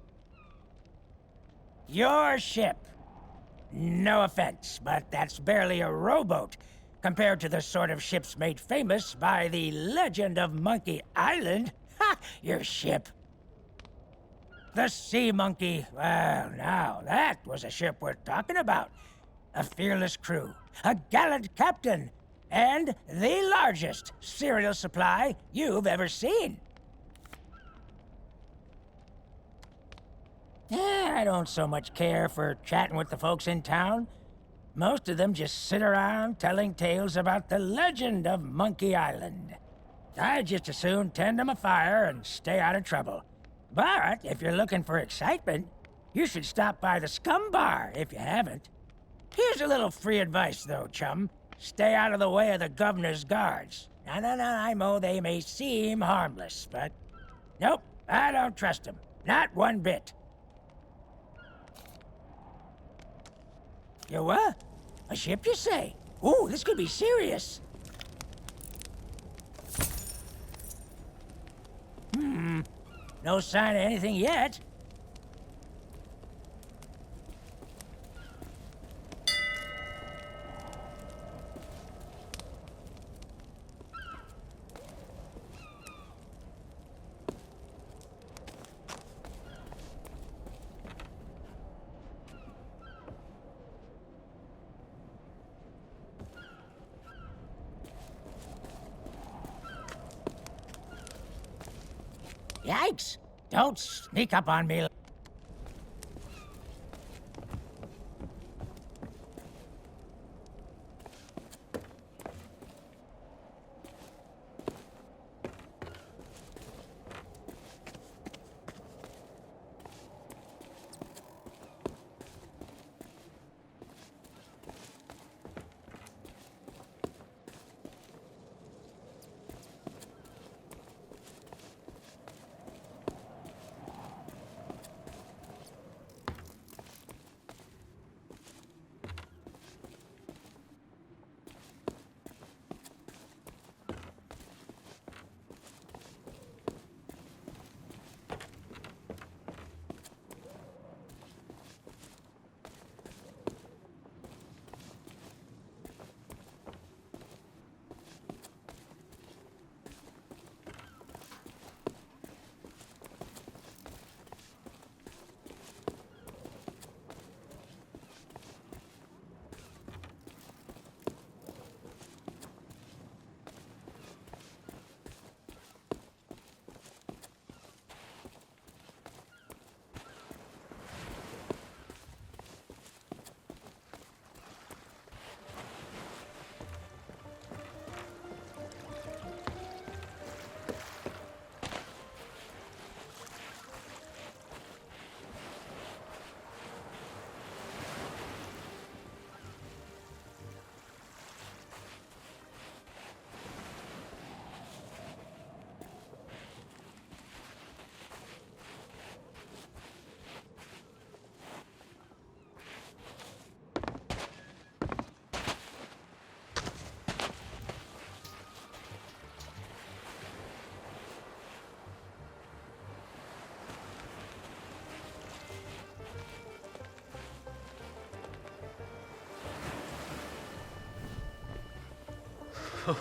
Your ship. No offense, but that's barely a rowboat compared to the sort of ships made famous by the legend of Monkey Island. Ha! Your ship. The Sea Monkey. Well, now, that was a ship worth talking about. A fearless crew, a gallant captain, and the largest cereal supply you've ever seen. I don't so much care for chatting with the folks in town. Most of them just sit around telling tales about the legend of Monkey Island. I'd just as soon tend them a fire and stay out of trouble. But if you're looking for excitement, you should stop by the Scum Bar if you haven't. Here's a little free advice, though, chum. Stay out of the way of the governor's guards. No, I know they may seem harmless, but... Nope, I don't trust them. Not one bit. You what? A ship, you say? Ooh, this could be serious. No sign of anything yet. Yikes! Don't sneak up on me.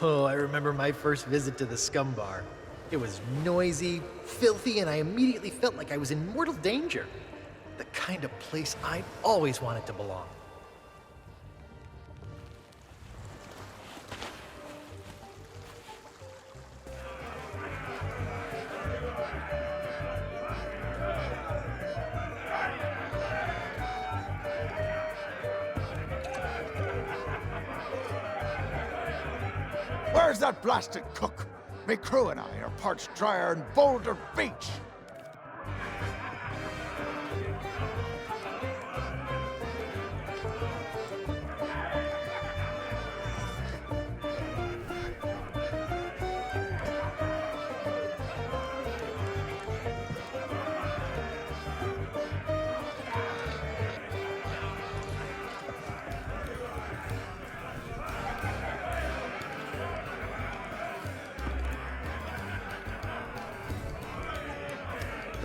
Oh, I remember my first visit to the Scum Bar. It was noisy, filthy, and I immediately felt like I was in mortal danger. The kind of place I'd always wanted to belong. Where's that blasted cook? My crew and I are parched drier than Boulder Beach.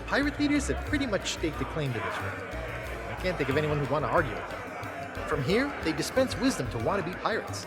Pirate leaders have pretty much staked a claim to this room. I can't think of anyone who'd want to argue with them. From here, they dispense wisdom to wannabe pirates.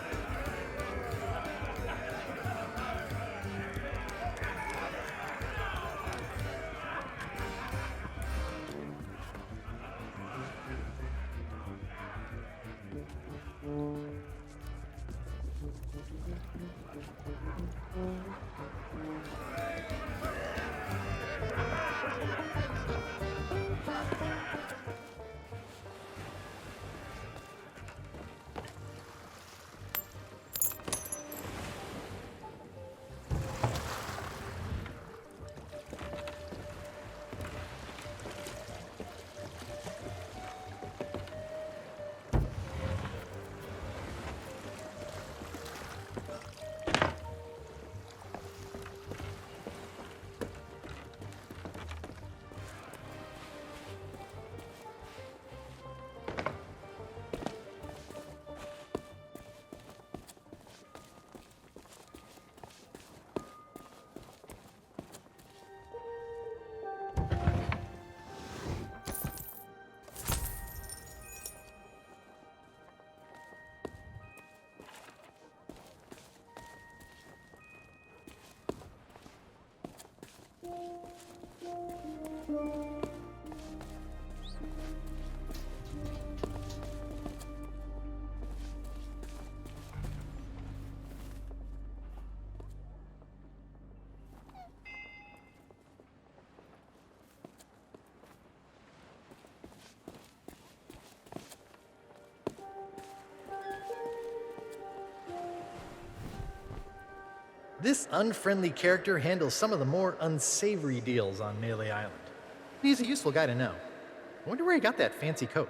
This unfriendly character handles some of the more unsavory deals on Melee Island. He's a useful guy to know. I wonder where he got that fancy coat.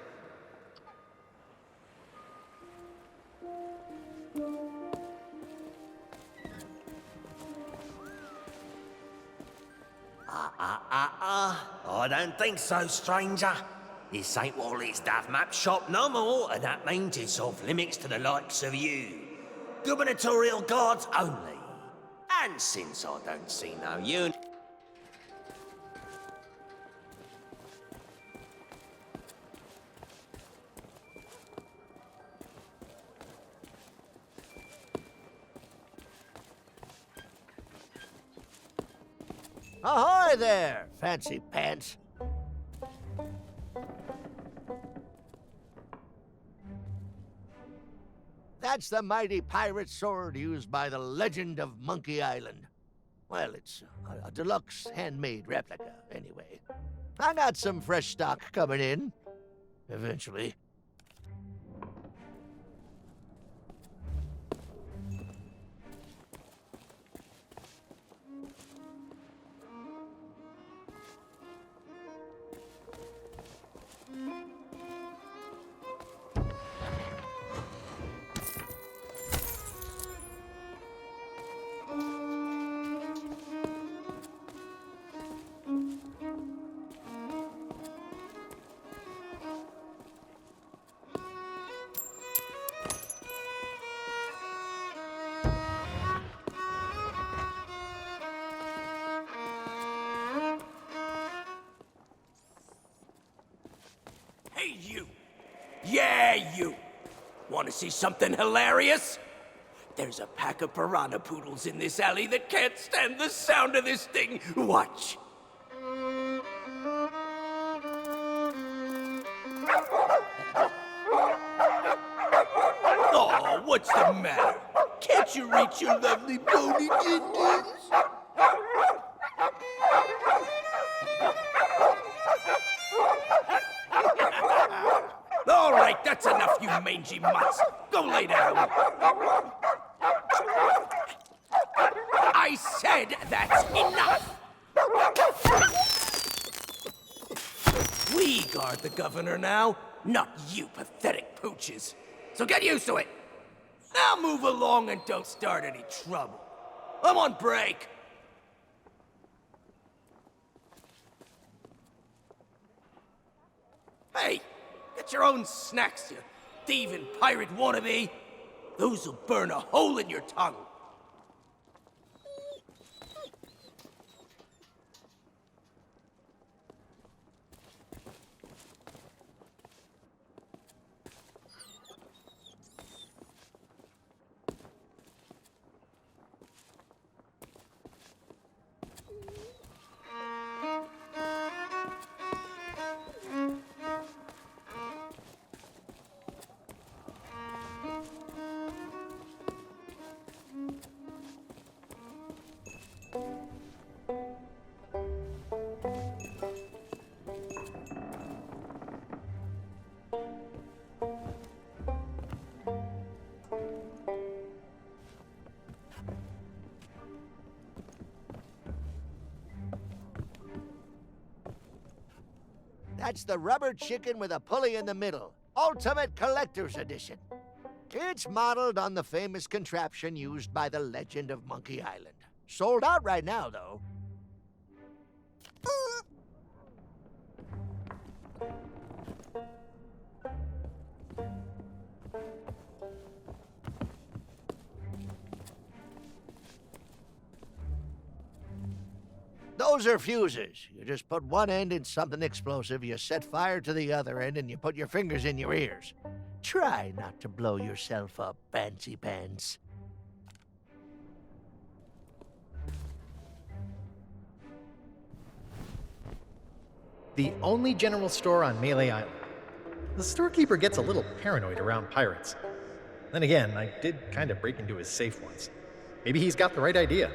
I don't think so, stranger. This ain't Wally's Daft Map shop no more, and that means it's off limits to the likes of you. Gubernatorial guards only. And since I don't see no unit... Ahoy there, fancy pants. That's the mighty pirate sword used by the legend of Monkey Island. Well, it's a deluxe handmade replica, anyway. I got some fresh stock coming in. Eventually. Hey, you! Yeah, you! Want to see something hilarious? There's a pack of piranha poodles in this alley that can't stand the sound of this thing. Watch. Oh, what's the matter? Can't you reach your lovely bony dindins? All right, that's enough, you mangy mutts. Go lay down. I I said that's enough! We guard the governor now, not you pathetic pooches. So get used to it. Now move along and don't start any trouble. I'm on break. Hey, get your own snacks, you thieving pirate wannabe. Those'll burn a hole in your tongue. That's the rubber chicken with a pulley in the middle. Ultimate Collector's Edition. It's modeled on the famous contraption used by the legend of Monkey Island. Sold out right now, though. Those are fuses. You just put one end in something explosive, you set fire to the other end, and you put your fingers in your ears. Try not to blow yourself up, fancy pants. The only general store on Melee Island. The storekeeper gets a little paranoid around pirates. Then again, I did kind of break into his safe once. Maybe he's got the right idea.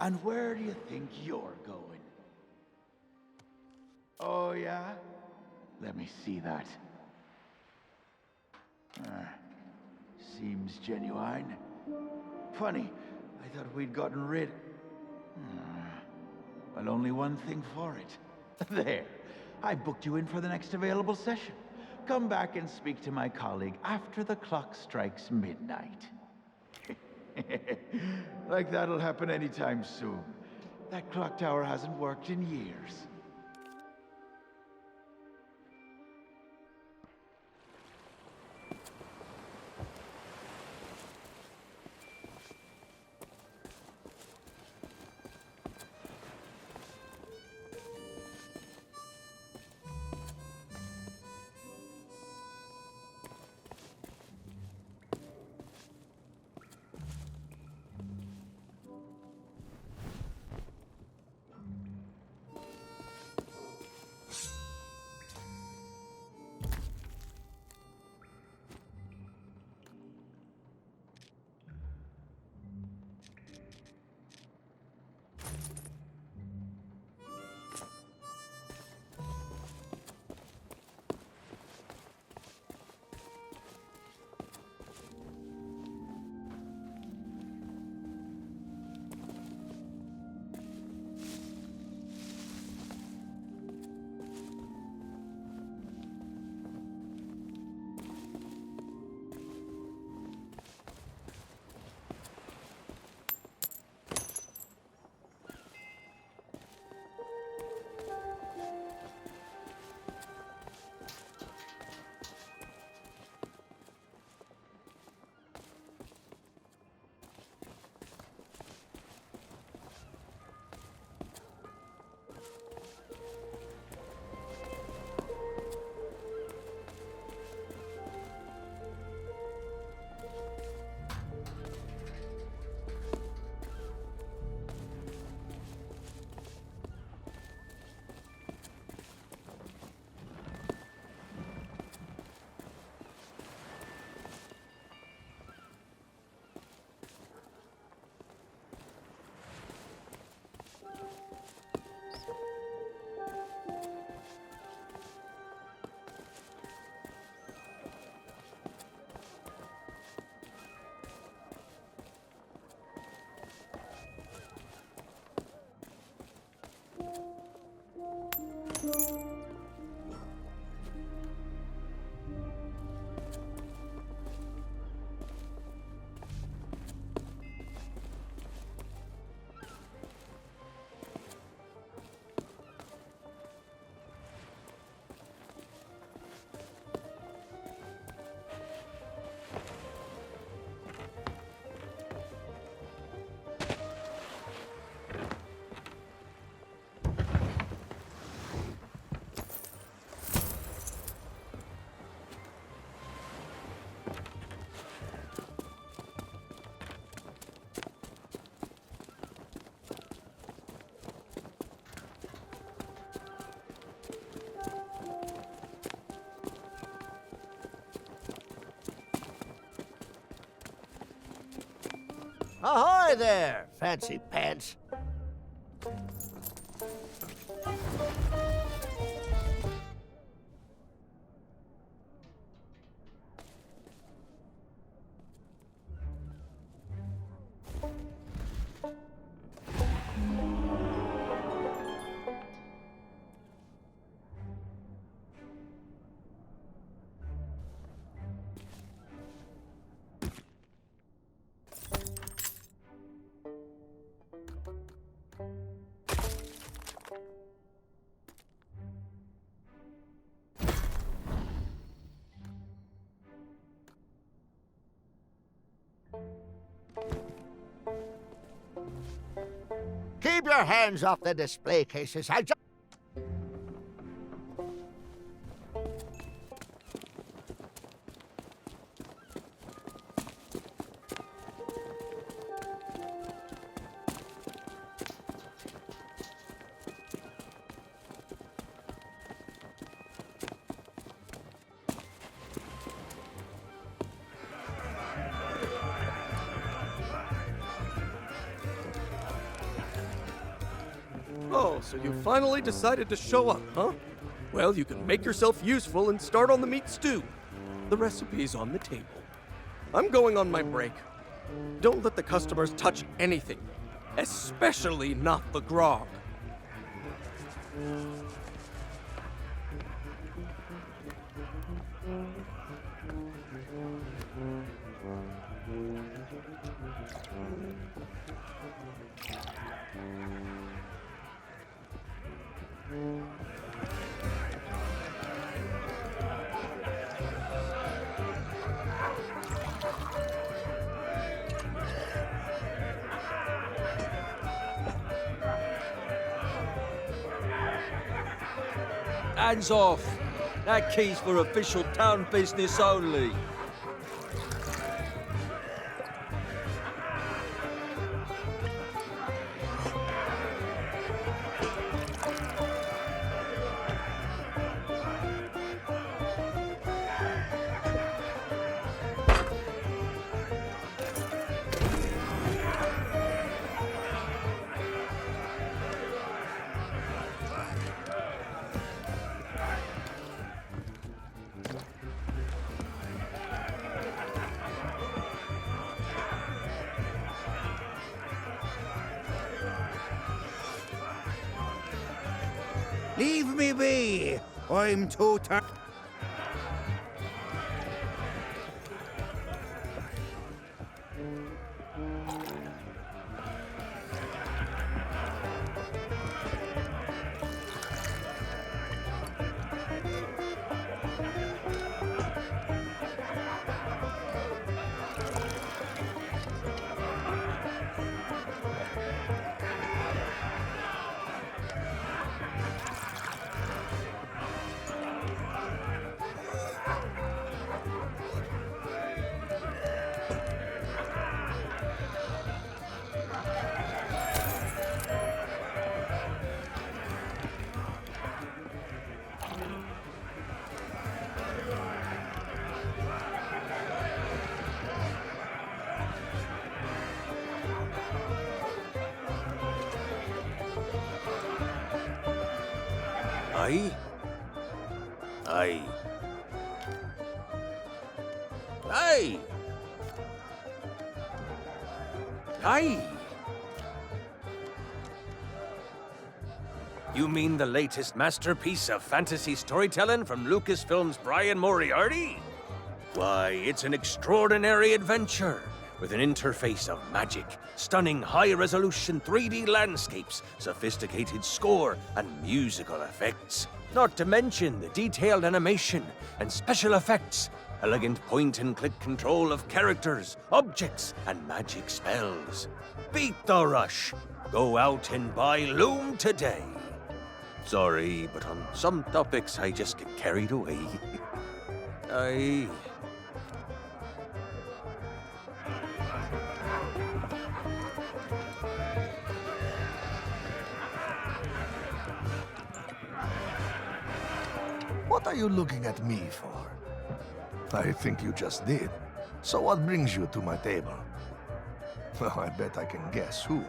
And where do you think you're going? Oh, yeah? Let me see that. Seems genuine. Funny, I thought we'd gotten rid... Well, only one thing for it. There. I booked you in for the next available session. Come back and speak to my colleague after the clock strikes midnight. Like that'll happen anytime soon. That clock tower hasn't worked in years. Ahoy there, fancy pants. Keep your hands off the display cases. I just... Oh, so you finally decided to show up, huh? Well, you can make yourself useful and start on the meat stew. The recipe's on the table. I'm going on my break. Don't let the customers touch anything, especially not the grog. Hands off! That key's for official town business only. Leave me be! I'm too tired. Aye? Aye. Aye! Aye! You mean the latest masterpiece of fantasy storytelling from Lucasfilm's Brian Moriarty? Why, it's an extraordinary adventure with an interface of magic, stunning high-resolution 3D landscapes, sophisticated score, and musical effects. Not to mention the detailed animation and special effects, elegant point-and-click control of characters, objects, and magic spells. Beat the rush. Go out and buy Loom today. Sorry, but on some topics I just get carried away. What are you looking at me for? I think you just did. So what brings you to my table? Well, I bet I can guess who.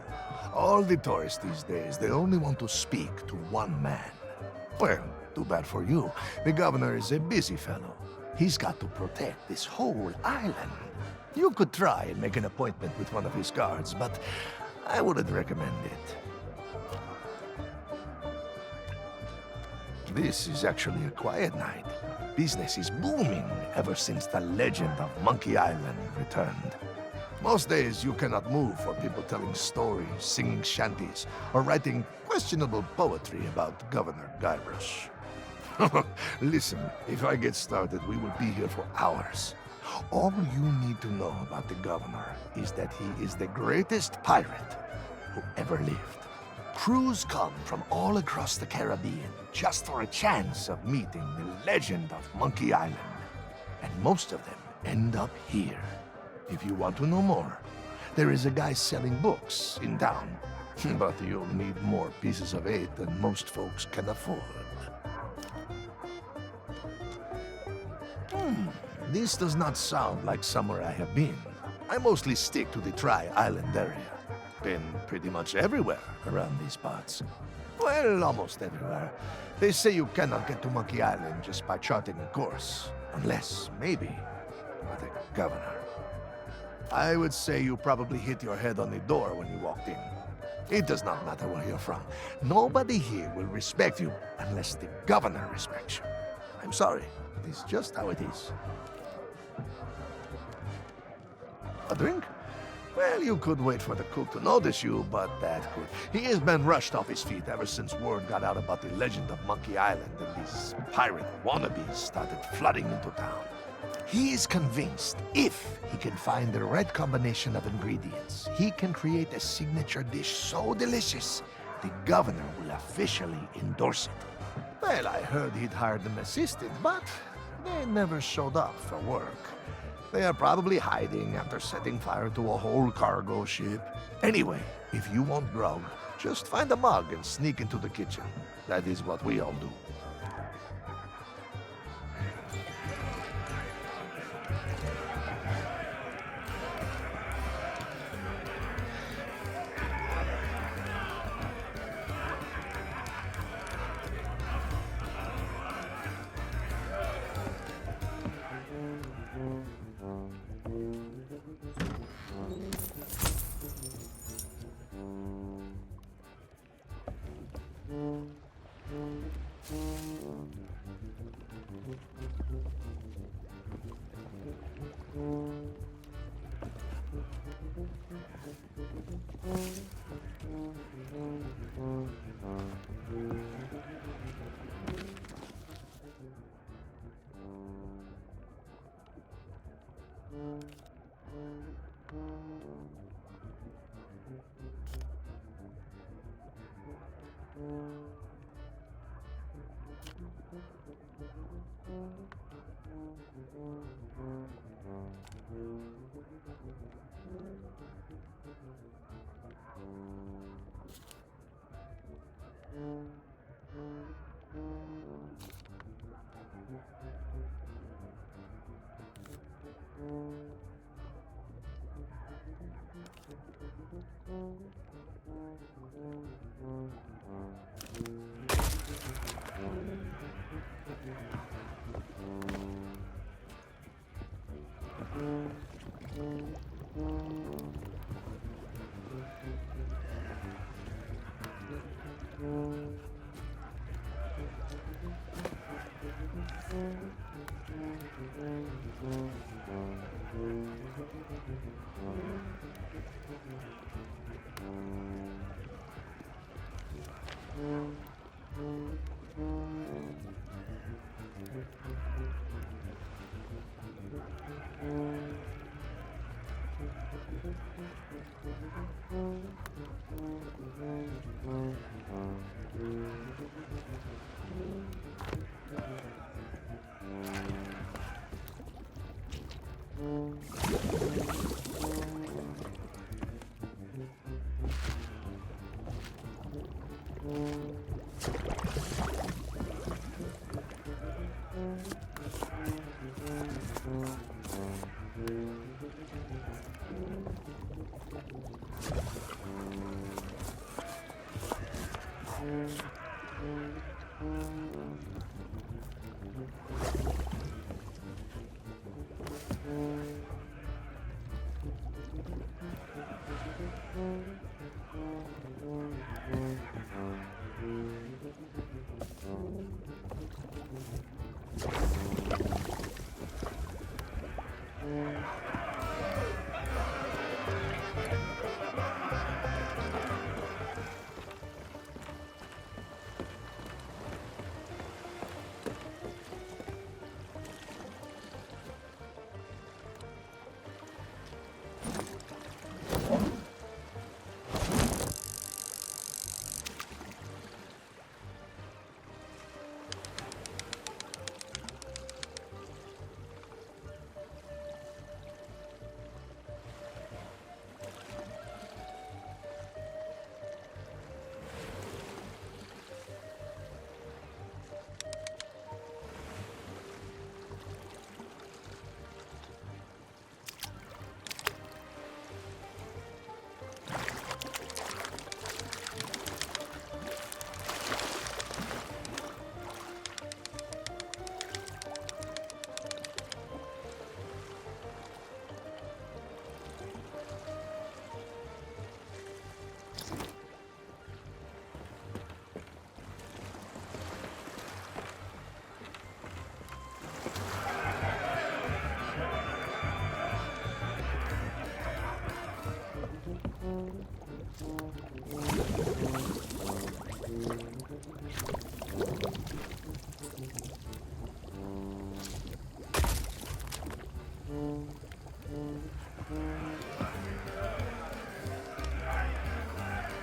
All the tourists these days, they only want to speak to one man. Well, too bad for you. The governor is a busy fellow. He's got to protect this whole island. You could try and make an appointment with one of his guards, but I wouldn't recommend it. This is actually a quiet night. Business is booming ever since the legend of Monkey Island returned. Most days you cannot move for people telling stories, singing shanties, or writing questionable poetry about Governor Guybrush. Listen, if I get started, we will be here for hours. All you need to know about the governor is that he is the greatest pirate who ever lived. Crews come from all across the Caribbean just for a chance of meeting the legend of Monkey Island. And most of them end up here. If you want to know more, there is a guy selling books in town. But you'll need more pieces of eight than most folks can afford. This does not sound like somewhere I have been. I mostly stick to the Tri-Island area. Been pretty much everywhere around these parts. Well, almost everywhere. They say you cannot get to Monkey Island just by charting a course. Unless, maybe, with a governor. I would say you probably hit your head on the door when you walked in. It does not matter where you're from. Nobody here will respect you unless the governor respects you. I'm sorry, it is just how it is. A drink? Well, you could wait for the cook to notice you, but that could. He has been rushed off his feet ever since word got out about the legend of Monkey Island and these pirate wannabes started flooding into town. He is convinced if he can find the right combination of ingredients, he can create a signature dish so delicious, the governor will officially endorse it. Well, I heard he'd hired an assistant, but they never showed up for work. They are probably hiding after setting fire to a whole cargo ship. Anyway, if you want grog, just find a mug and sneak into the kitchen. That is what we all do.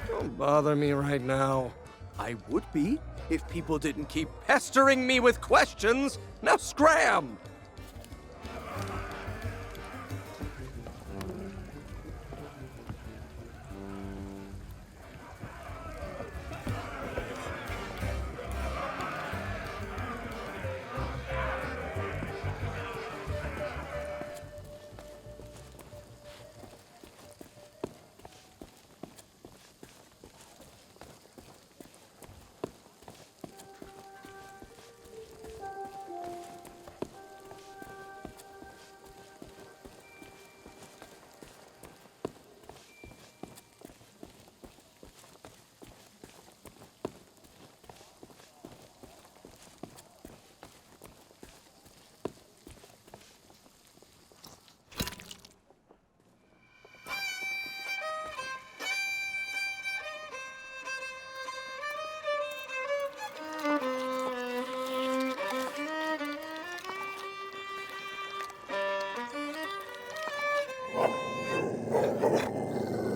Don't bother me right now. I would be if people didn't keep pestering me with questions. Now scram!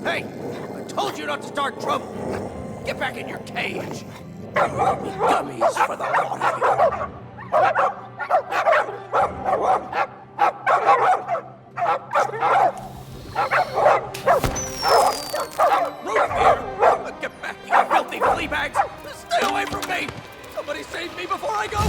Hey! I told you not to start trouble! Get back in your cage! Dummies for the lot of you! Root beer! Get back, you filthy flea bags! Stay away from me! Somebody save me before I go!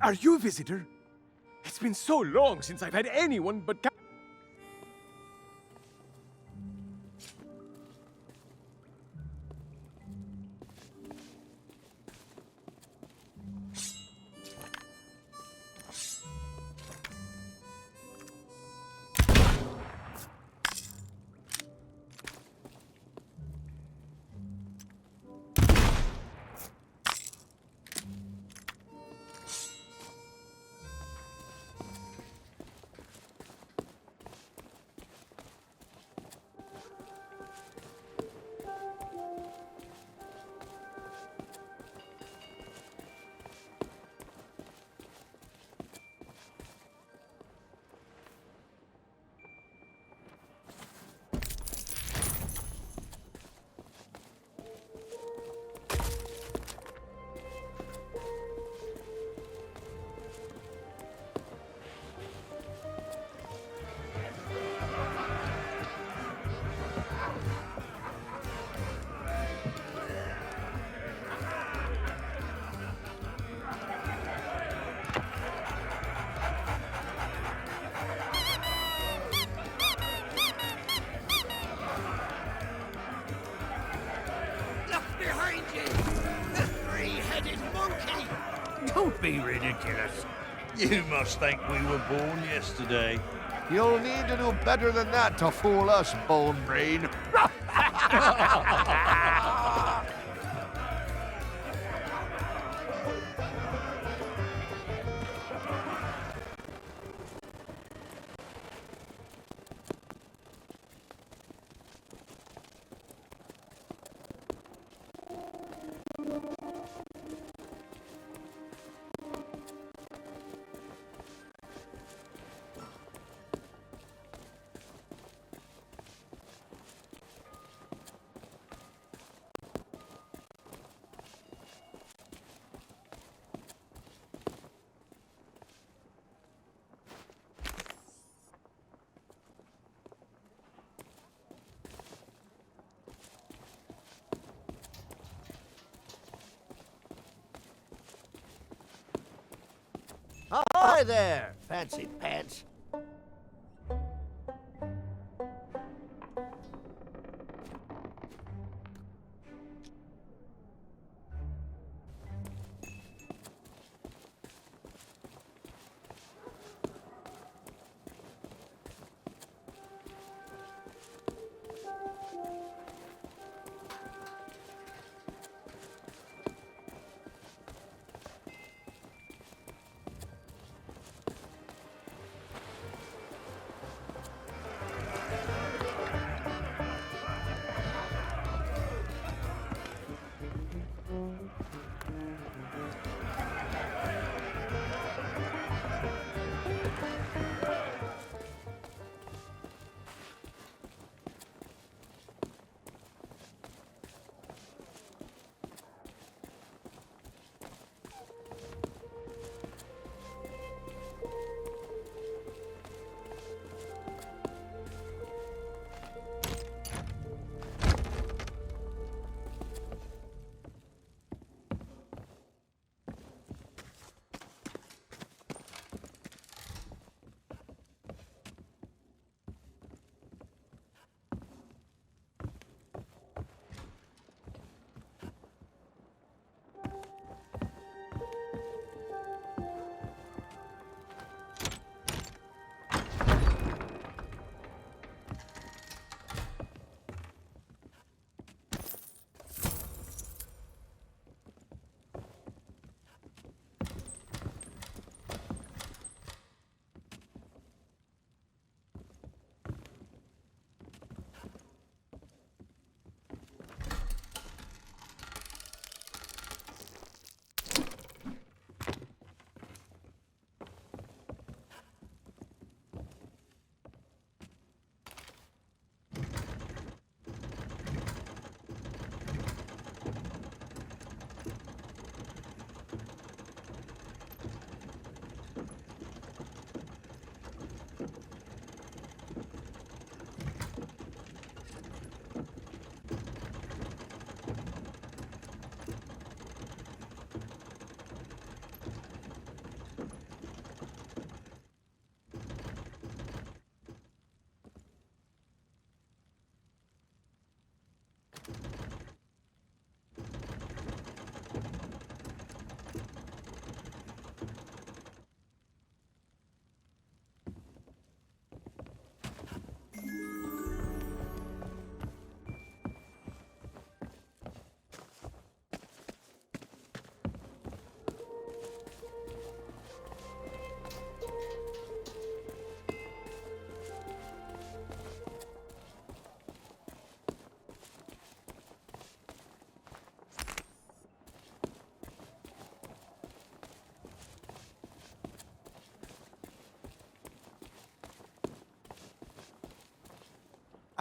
Are you a visitor? It's been so long since I've had anyone but... Don't be ridiculous. You must think we were born yesterday. You'll need to do better than that to fool us, Bone Brain. Hi there, fancy pants.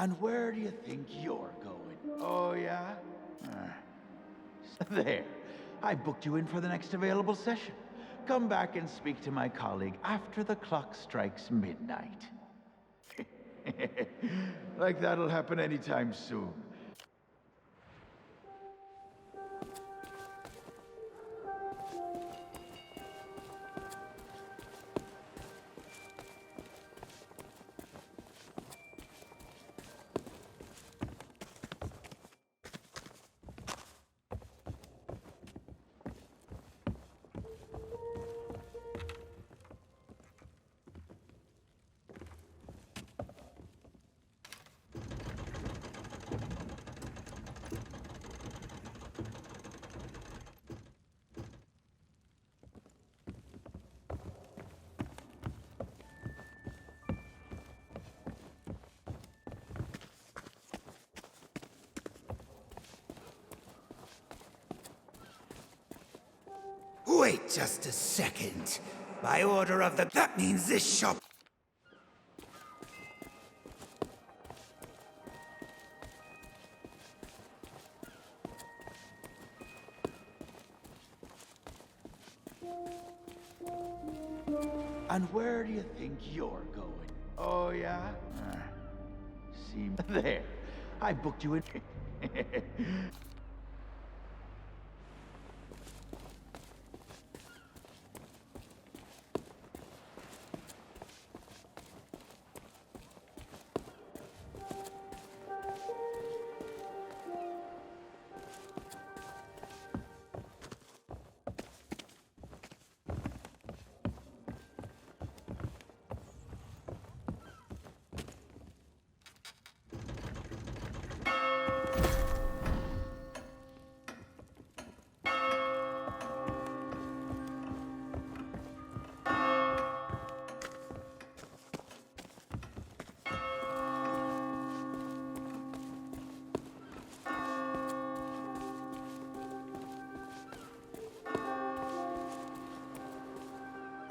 And where do you think you're going? Oh, yeah? There. I booked you in for the next available session. Come back and speak to my colleague after the clock strikes midnight. Like that'll happen anytime soon. Wait just a second. By order of the... That means this shop... And where do you think you're going? Oh, yeah? See, there. I booked you in.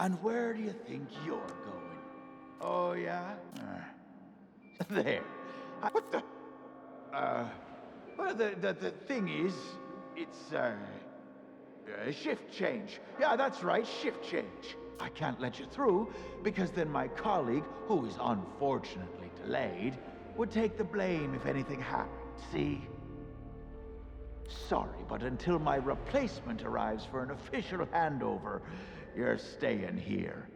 And where do you think you're going? Oh, yeah? There. What the... Well, the thing is, it's, shift change. Yeah, that's right, shift change. I can't let you through, because then my colleague, who is unfortunately delayed, would take the blame if anything happened, see? Sorry, but until my replacement arrives for an official handover, you're staying here.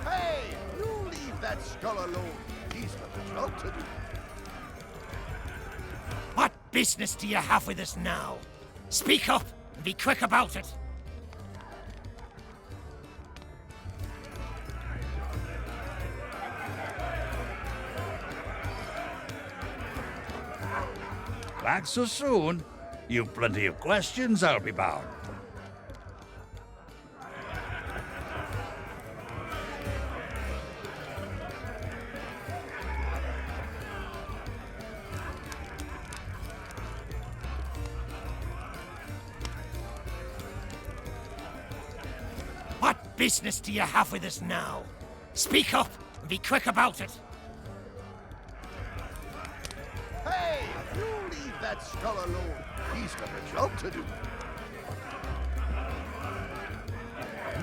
Hey, you leave that skull alone. He's got a job to do. What business do you have with us now? Speak up and be quick about it. Back so soon? You've plenty of questions, I'll be bound. business do you have with us now? Speak up and be quick about it. Hey, you leave that skull alone. He's got a job to do.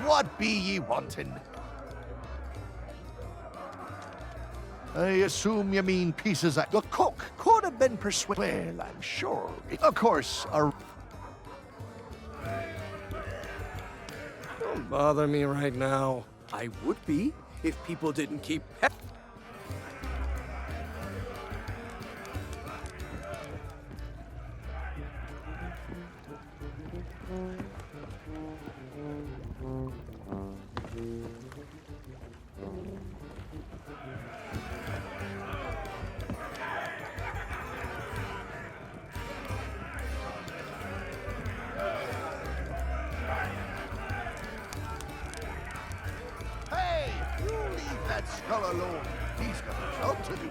What be ye wanting? I assume you mean pieces of... The cook could have been persuaded. Well, I'm sure. Of course, Don't bother me right now. I would be if people didn't keep... Hey, you leave that skull alone. He's got a job to do.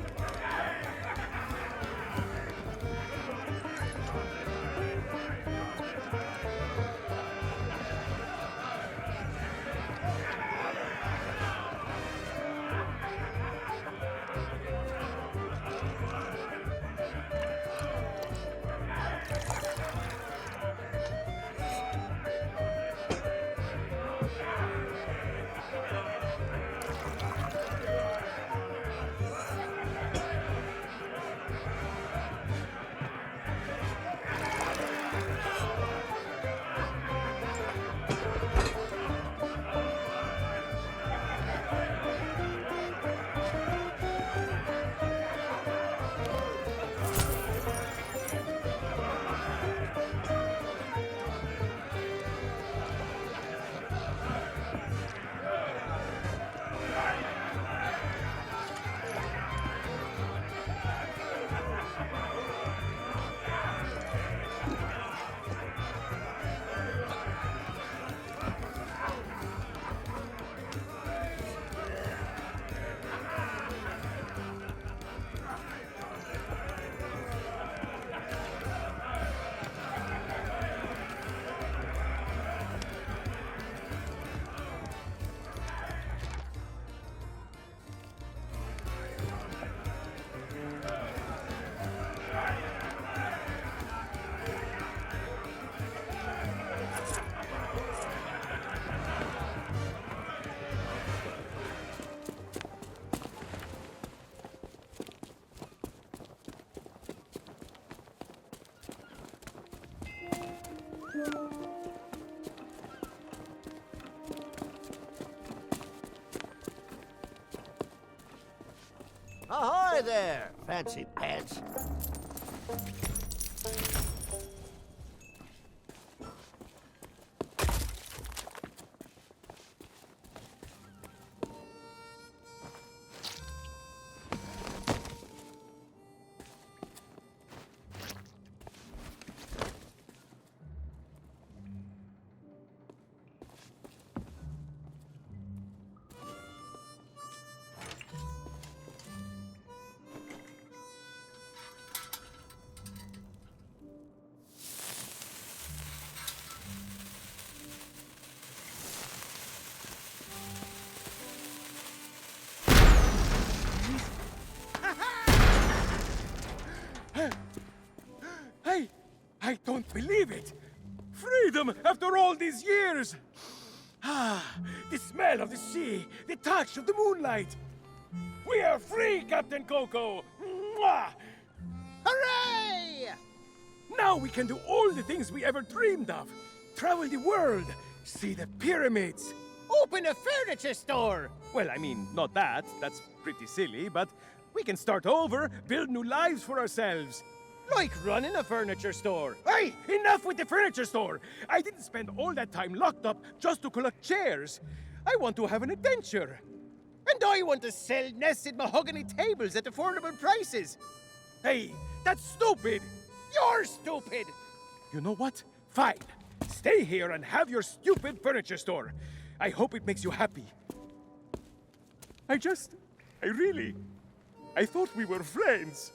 Ahoy there, fancy pants. Hey, I don't believe it. Freedom after all these years. Ah, the smell of the sea, the touch of the moonlight. We are free, Captain Coco. Mwah! Hooray! Now we can do all the things we ever dreamed of. Travel the world, see the pyramids. Open a furniture store! Well, I mean, not that. That's pretty silly, but we can start over, build new lives for ourselves. Like running a furniture store. Hey, enough with the furniture store! I didn't spend all that time locked up just to collect chairs. I want to have an adventure. And I want to sell nested mahogany tables at affordable prices. Hey, that's stupid! You're stupid! You know what? Fine. Stay here and have your stupid furniture store. I hope it makes you happy. I thought we were friends.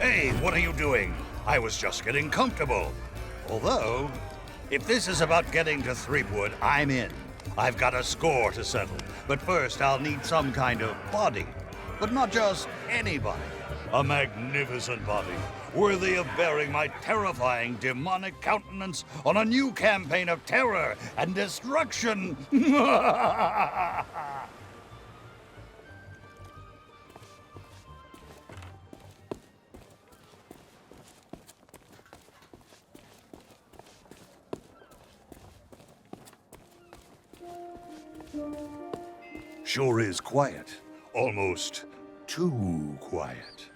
Hey, what are you doing? I was just getting comfortable. Although, if this is about getting to Threepwood, I'm in. I've got a score to settle. But first, I'll need some kind of body. But not just anybody. A magnificent body, worthy of bearing my terrifying demonic countenance on a new campaign of terror and destruction. Sure is quiet. Almost too quiet.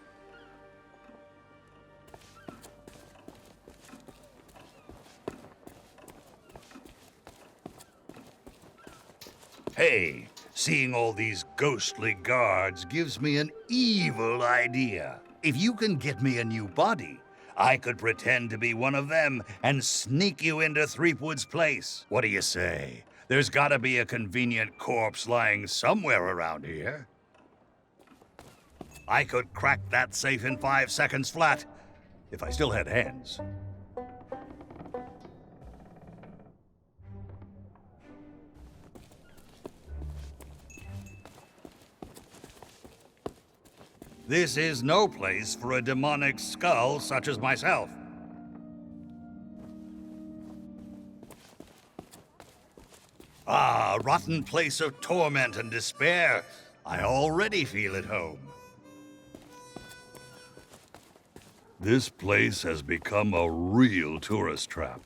Hey, seeing all these ghostly guards gives me an evil idea. If you can get me a new body, I could pretend to be one of them and sneak you into Threepwood's place. What do you say? There's gotta be a convenient corpse lying somewhere around here. I could crack that safe in 5 seconds flat, if I still had hands. This is no place for a demonic skull such as myself. Ah, rotten place of torment and despair. I already feel at home. This place has become a real tourist trap.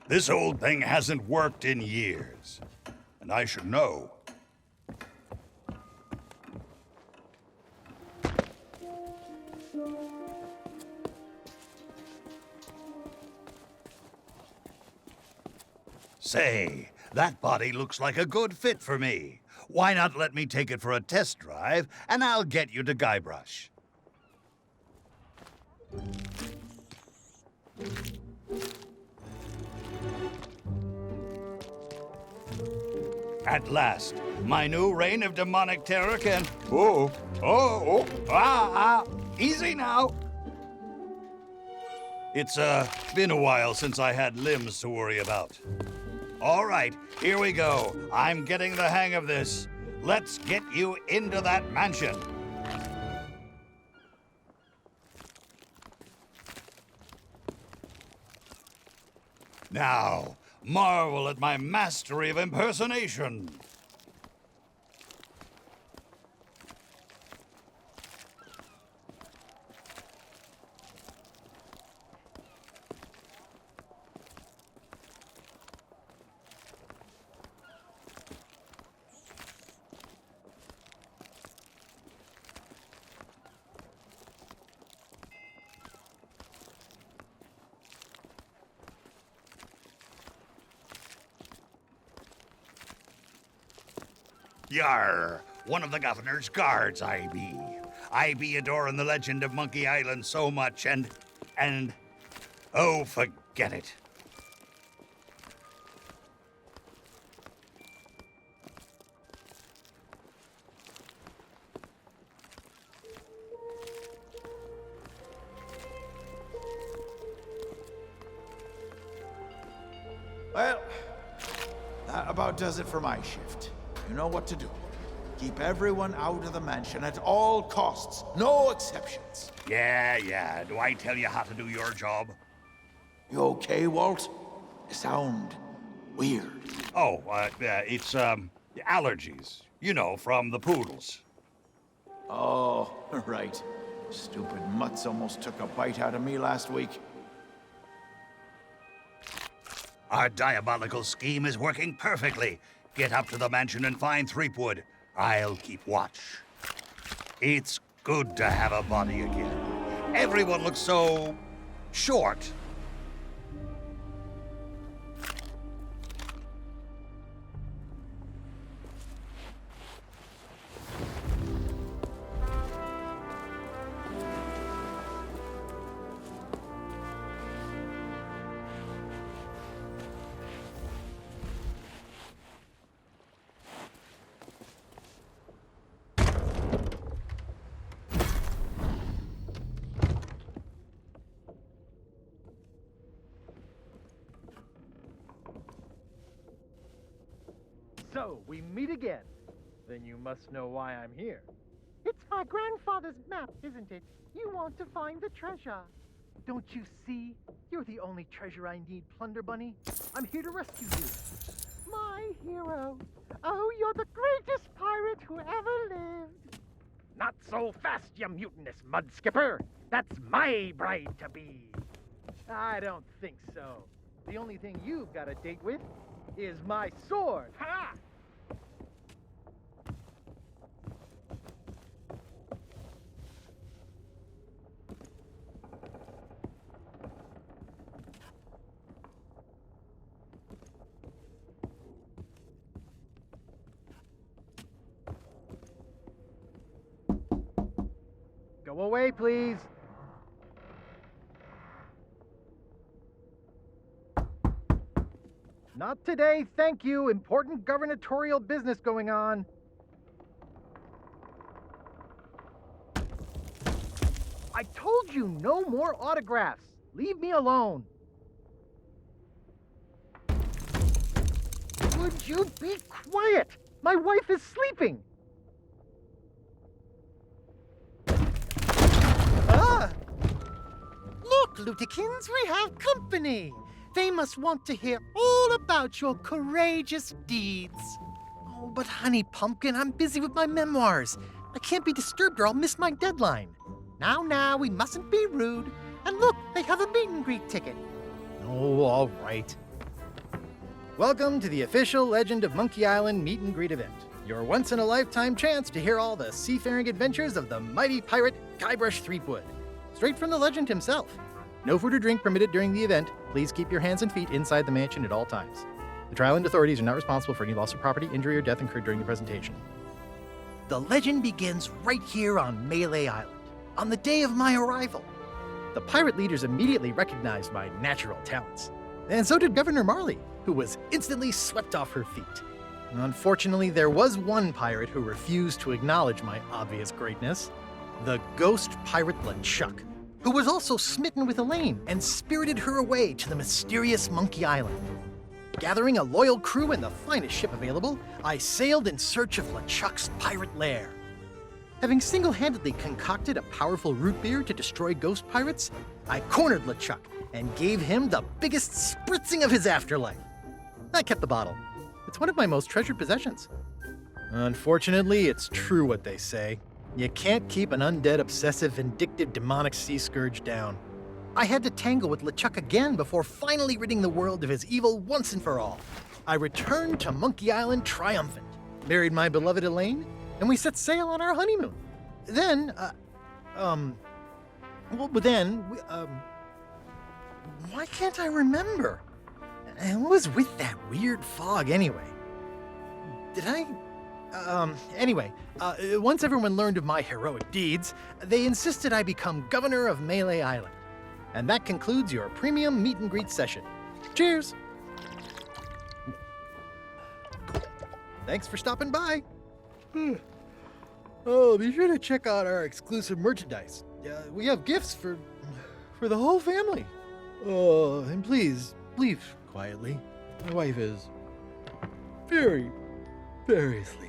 This old thing hasn't worked in years, and I should know. Say, that body looks like a good fit for me. Why not let me take it for a test drive, and I'll get you to Guybrush. At last, my new reign of demonic terror can... Easy now. It's been a while since I had limbs to worry about. All right, here we go. I'm getting the hang of this. Let's get you into that mansion. Now, marvel at my mastery of impersonation. Yar, one of the governor's guards I be. I be adoring the legend of Monkey Island so much and, oh, forget it. Well, that about does it for my shift. You know what to do. Keep everyone out of the mansion at all costs. No exceptions. Yeah. Do I tell you how to do your job? You okay, Walt? You sound weird. Oh, it's, allergies. You know, from the poodles. Oh, right. Stupid mutts almost took a bite out of me last week. Our diabolical scheme is working perfectly. Get up to the mansion and find Threepwood. I'll keep watch. It's good to have a body again. Everyone looks so... short. So, we meet again. Then you must know why I'm here. It's my grandfather's map, isn't it? You want to find the treasure. Don't you see? You're the only treasure I need, Plunder Bunny. I'm here to rescue you. My hero. Oh, you're the greatest pirate who ever lived. Not so fast, you mutinous mud skipper. That's my bride-to-be. I don't think so. The only thing you've got a date with is my sword. Ha! Go away, please. Not today, thank you. Important gubernatorial business going on. I told you no more autographs. Leave me alone. Would you be quiet? My wife is sleeping. Look, Lutikins, we have company. They must want to hear all about your courageous deeds. Oh, but honey pumpkin, I'm busy with my memoirs. I can't be disturbed or I'll miss my deadline. Now, we mustn't be rude. And look, they have a meet and greet ticket. Oh, all right. Welcome to the official Legend of Monkey Island meet and greet event. Your once-in-a-lifetime chance to hear all the seafaring adventures of the mighty pirate Guybrush Threepwood. Straight from the legend himself. No food or drink permitted during the event. Please keep your hands and feet inside the mansion at all times. The Trial and authorities are not responsible for any loss of property, injury, or death incurred during the presentation. The legend begins right here on Melee Island, on the day of my arrival. The pirate leaders immediately recognized my natural talents. And so did Governor Marley, who was instantly swept off her feet. Unfortunately, there was one pirate who refused to acknowledge my obvious greatness. The ghost pirate LeChuck, who was also smitten with Elaine and spirited her away to the mysterious Monkey Island. Gathering a loyal crew and the finest ship available, I sailed in search of LeChuck's pirate lair. Having single-handedly concocted a powerful root beer to destroy ghost pirates, I cornered LeChuck and gave him the biggest spritzing of his afterlife. I kept the bottle. It's one of my most treasured possessions. Unfortunately, it's true what they say. You can't keep an undead, obsessive, vindictive, demonic sea scourge down. I had to tangle with LeChuck again before finally ridding the world of his evil once and for all. I returned to Monkey Island triumphant, married my beloved Elaine, and we set sail on our honeymoon. Then, why can't I remember? And what was with that weird fog anyway? Once everyone learned of my heroic deeds, they insisted I become governor of Melee Island. And that concludes your premium meet and greet session. Cheers! Thanks for stopping by. Oh, be sure to check out our exclusive merchandise. We have gifts for the whole family. Oh, and please, leave quietly. My wife is very, very sleepy.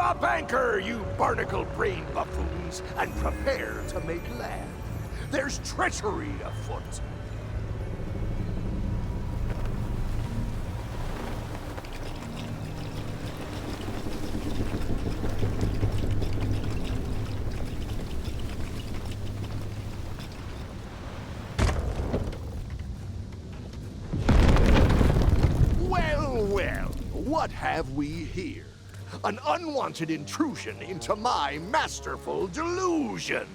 Up anchor, you barnacle-brained buffoons, and prepare to make land. There's treachery afoot. Well, what have we here? An unwanted intrusion into my masterful delusion.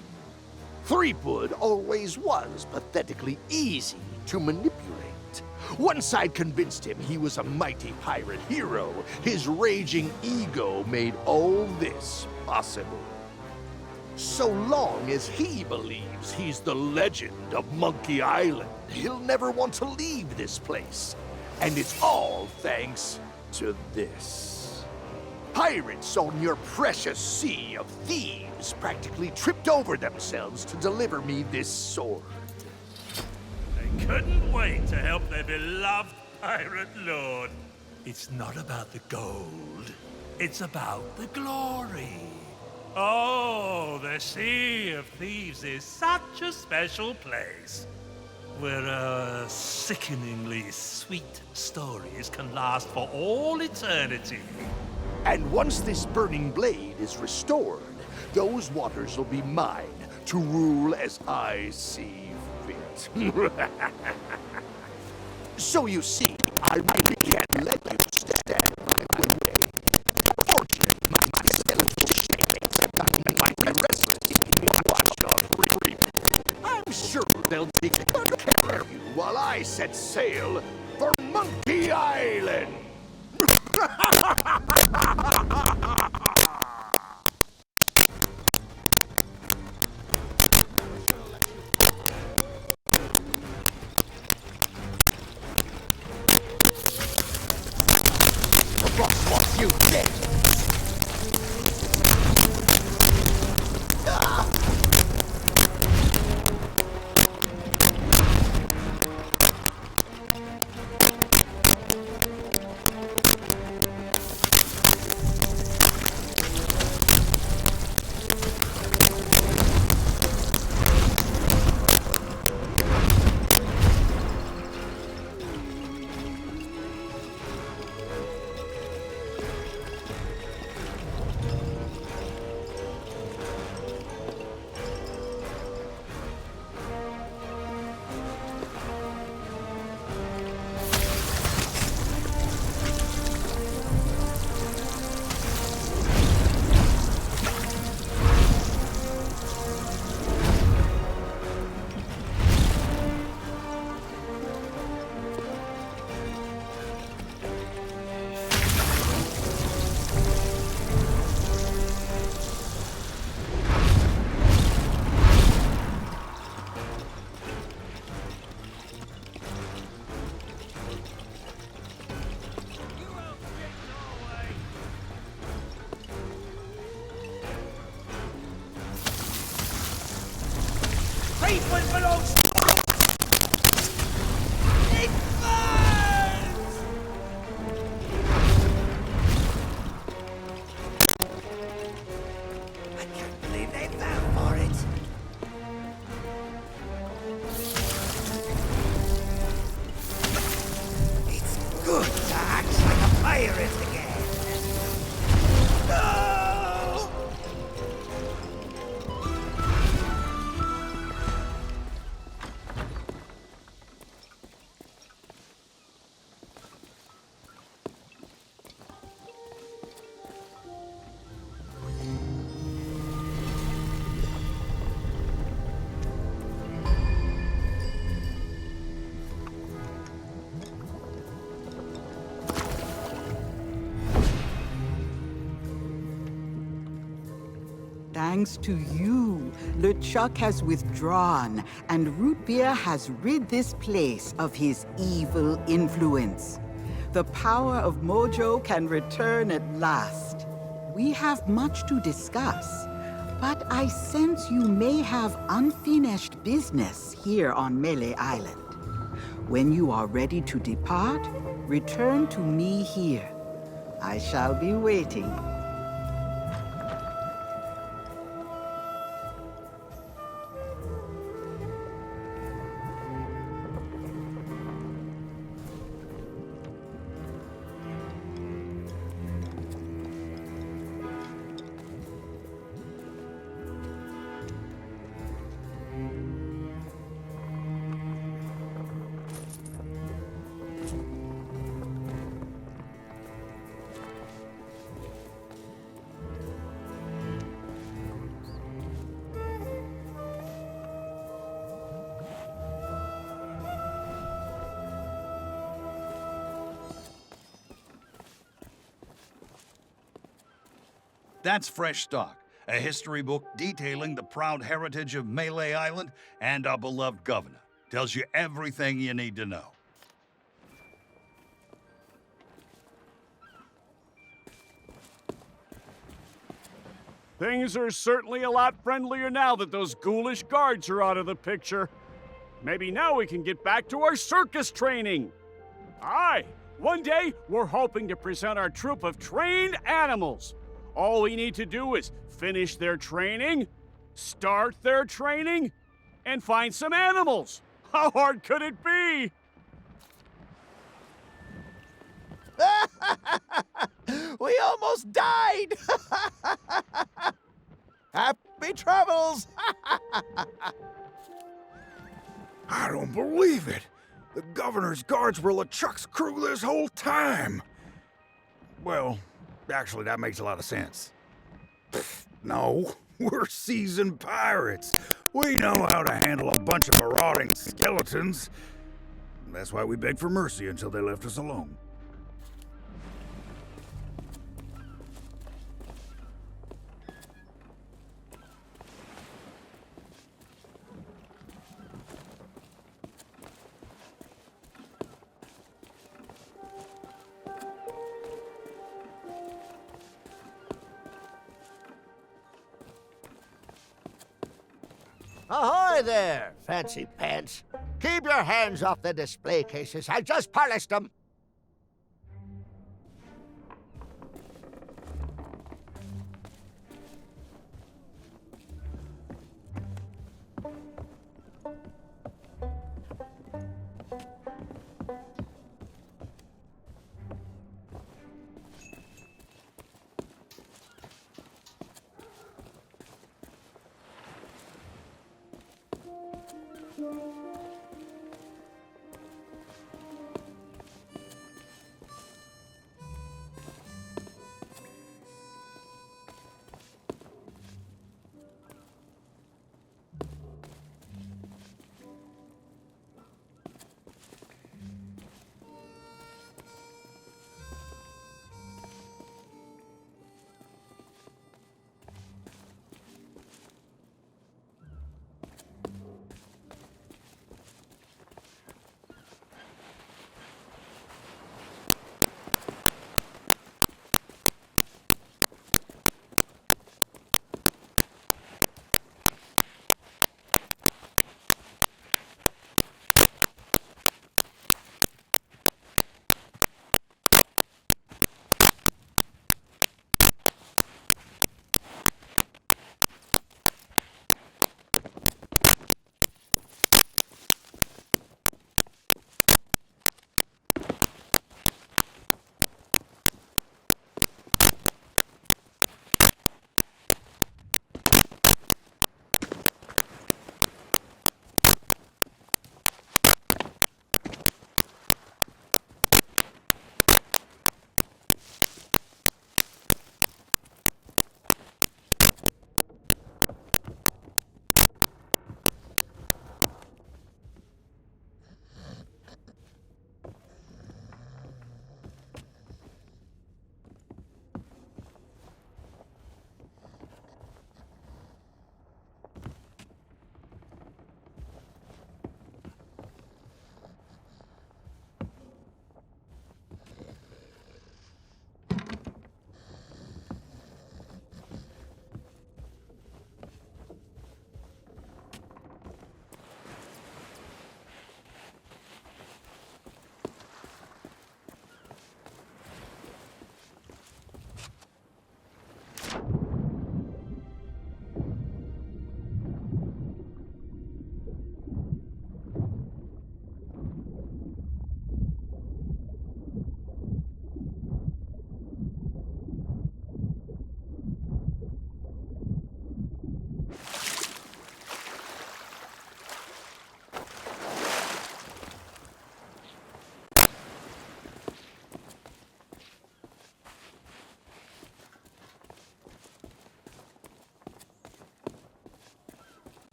Threepwood always was pathetically easy to manipulate. Once I'd convinced him he was a mighty pirate hero, his raging ego made all this possible. So long as he believes he's the legend of Monkey Island, he'll never want to leave this place. And it's all thanks to this. Pirates on your precious sea of thieves practically tripped over themselves to deliver me this sword. They couldn't wait to help their beloved pirate lord. It's not about the gold. It's about the glory. Oh, the Sea of Thieves is such a special place, where our sickeningly sweet stories can last for all eternity. And once this burning blade is restored, those waters will be mine to rule as I see fit. So you see, I really can't let you stand my way. Fortunately, my skeletal shades have gotten my restless team watched on reap. I'm sure they'll take good care of you while I set sail for Monkey Island. The boss wants you dead. Thieves belongs to it burns! I can't believe they fell for it. It's good to act like a pirate again. No! Thanks to you, LeChuck has withdrawn, and Root Beer has rid this place of his evil influence. The power of Mojo can return at last. We have much to discuss, but I sense you may have unfinished business here on Melee Island. When you are ready to depart, return to me here. I shall be waiting. That's Fresh Stock, a history book detailing the proud heritage of Melee Island and our beloved governor. Tells you everything you need to know. Things are certainly a lot friendlier now that those ghoulish guards are out of the picture. Maybe now we can get back to our circus training. Aye, one day we're hoping to present our troupe of trained animals. All we need to do is finish their training, start their training, and find some animals. How hard could it be? We almost died! Happy travels! I don't believe it! The governor's guards were LeChuck's crew this whole time! Well, actually, that makes a lot of sense. Pfft, no, we're seasoned pirates. We know how to handle a bunch of marauding skeletons. That's why we begged for mercy until they left us alone. Ahoy there, fancy pants. Keep your hands off the display cases. I just polished them.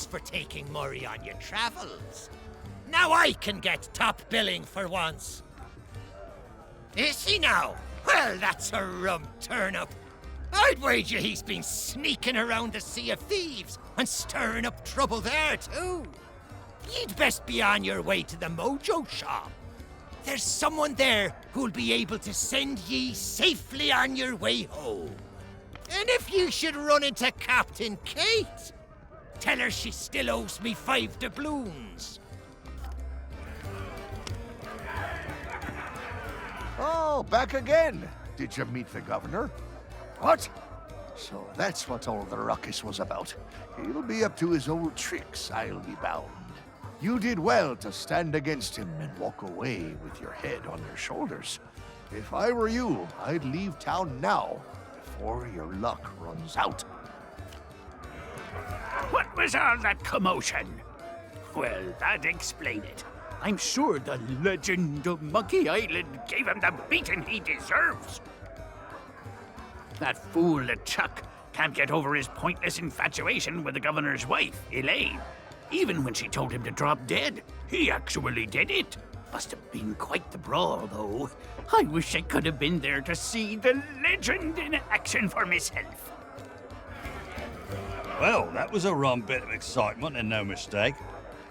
for taking Murray on your travels. Now I can get top billing for once. Is he now? Well, that's a rum turn-up. I'd wager he's been sneaking around the Sea of Thieves and stirring up trouble there, too. You'd best be on your way to the Mojo shop. There's someone there who'll be able to send ye safely on your way home. And if you should run into Captain Kate, tell her she still owes me 5 doubloons. Oh, back again. Did you meet the governor? What? So that's what all the ruckus was about. He'll be up to his old tricks, I'll be bound. You did well to stand against him and walk away with your head on your shoulders. If I were you, I'd leave town now, before your luck runs out. What was all that commotion? Well, that'd explain it. I'm sure the legend of Monkey Island gave him the beating he deserves. That fool LeChuck can't get over his pointless infatuation with the governor's wife, Elaine. Even when she told him to drop dead, he actually did it. Must have been quite the brawl, though. I wish I could have been there to see the legend in action for myself. Well, that was a rum bit of excitement and no mistake.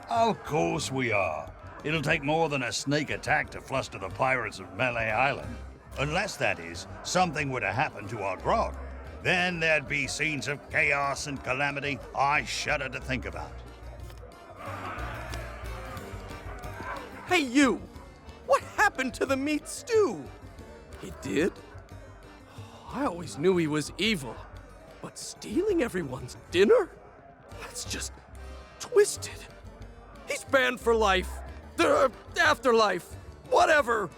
Of course we are. It'll take more than a sneak attack to fluster the pirates of Melee Island. Unless, that is, something were to happen to our grog. Then there'd be scenes of chaos and calamity I shudder to think about. Hey, you! What happened to the meat stew? He did? I always knew he was evil. But stealing everyone's dinner? That's just twisted. He's banned for life. The afterlife. Whatever.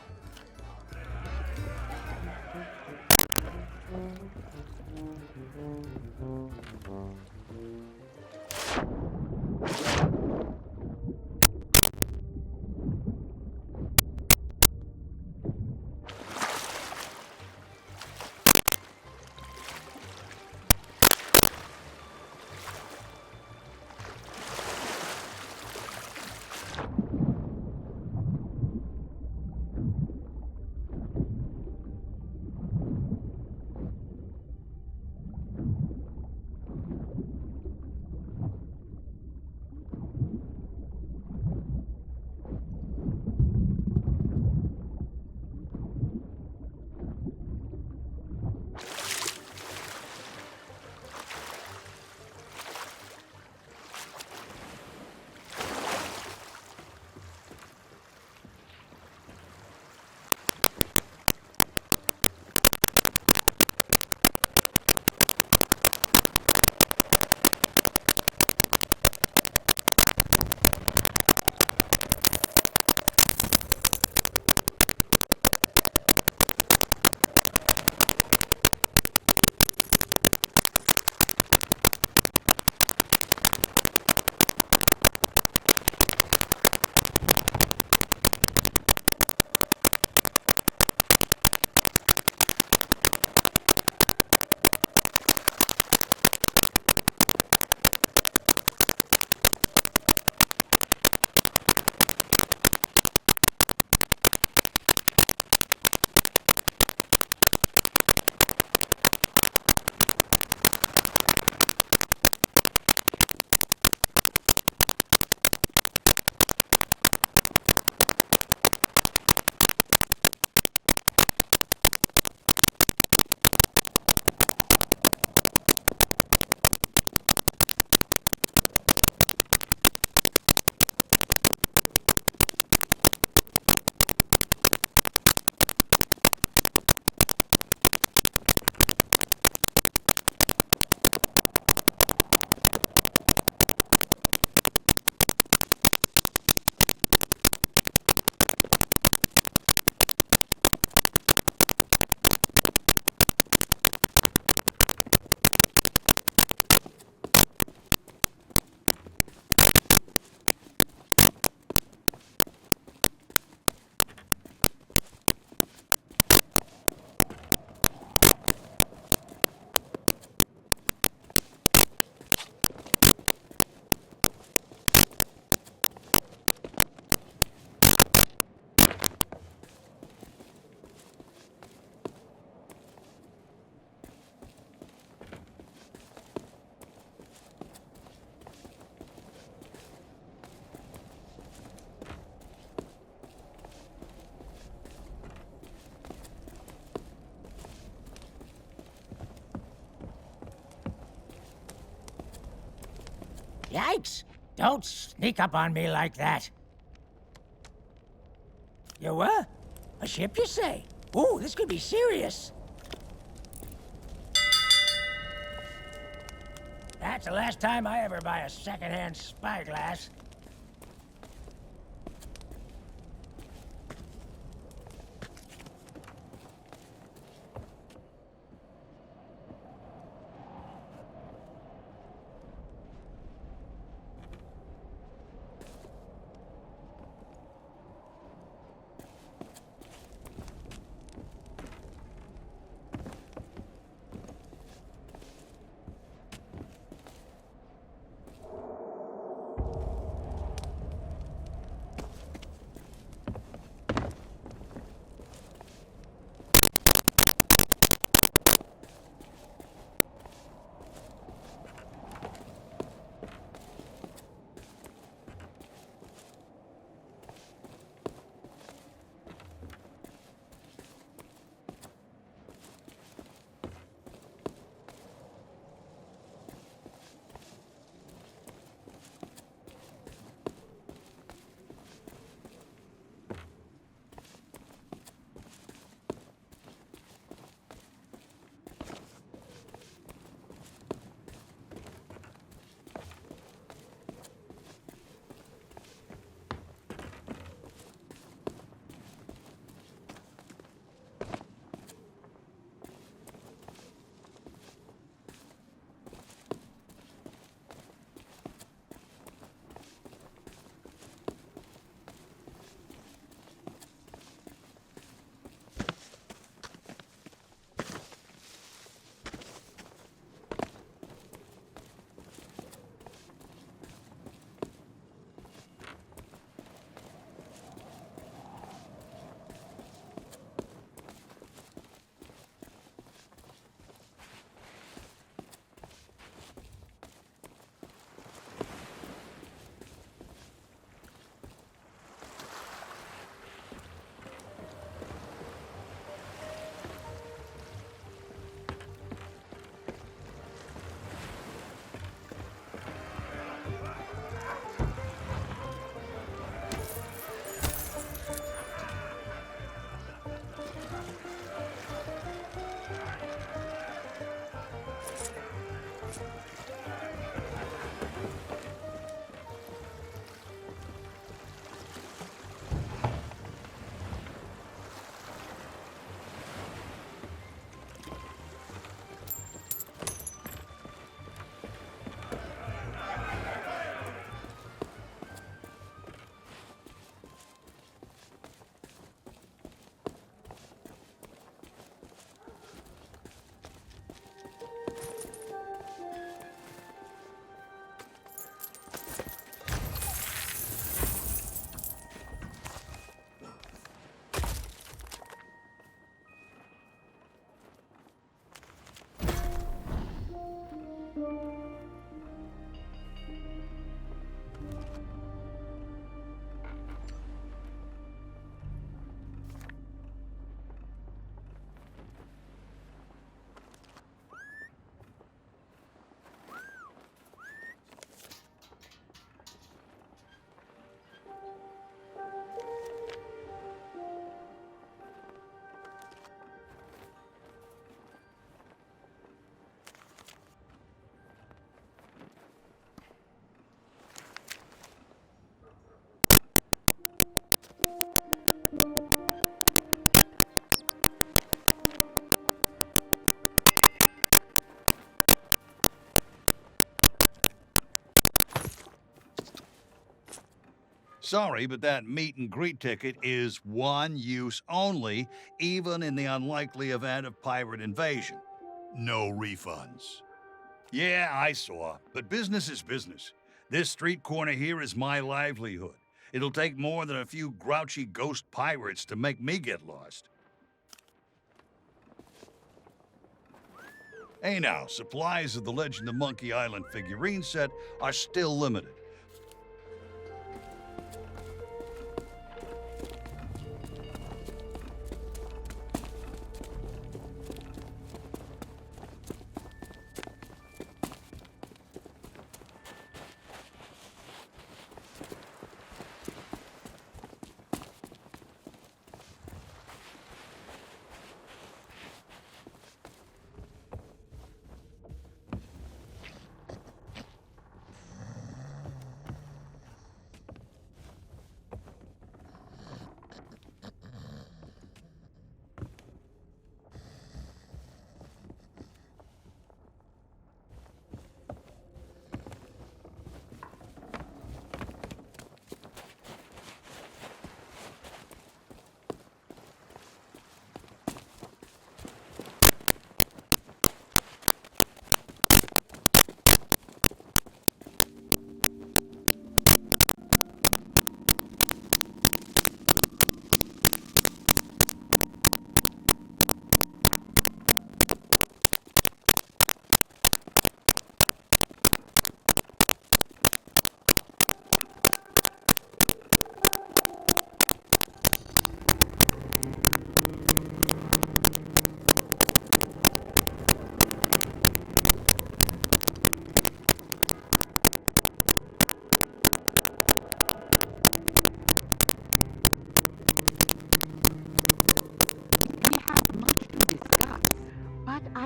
Yikes! Don't sneak up on me like that. You what? A ship, you say? Ooh, this could be serious. That's the last time I ever buy a secondhand spyglass. Sorry, but that meet and greet ticket is one use only, even in the unlikely event of pirate invasion. No refunds. Yeah, I saw, but business is business. This street corner here is my livelihood. It'll take more than a few grouchy ghost pirates to make me get lost. Hey now, supplies of the Legend of Monkey Island figurine set are still limited.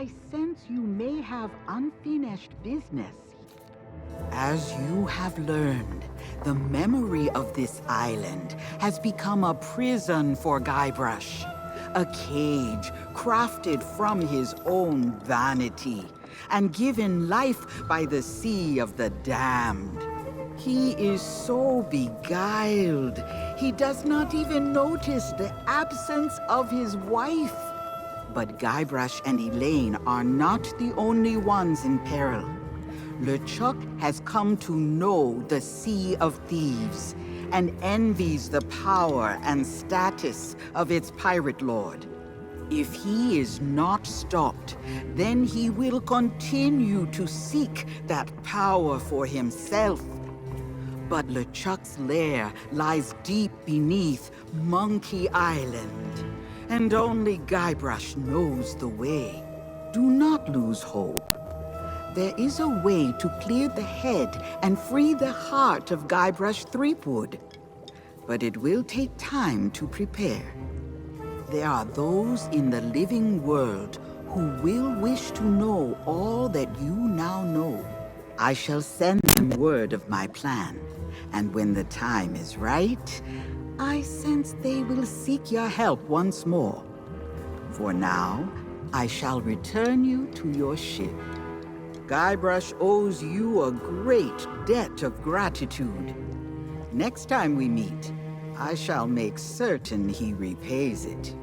I sense you may have unfinished business. As you have learned, the memory of this island has become a prison for Guybrush. A cage crafted from his own vanity and given life by the Sea of the Damned. He is so beguiled, he does not even notice the absence of his wife. But Guybrush and Elaine are not the only ones in peril. LeChuck has come to know the Sea of Thieves and envies the power and status of its pirate lord. If he is not stopped, then he will continue to seek that power for himself. But LeChuck's lair lies deep beneath Monkey Island, and only Guybrush knows the way. Do not lose hope. There is a way to clear the head and free the heart of Guybrush Threepwood. But it will take time to prepare. There are those in the living world who will wish to know all that you now know. I shall send them word of my plan, and when the time is right, I sense they will seek your help once more. For now, I shall return you to your ship. Guybrush owes you a great debt of gratitude. Next time we meet, I shall make certain he repays it.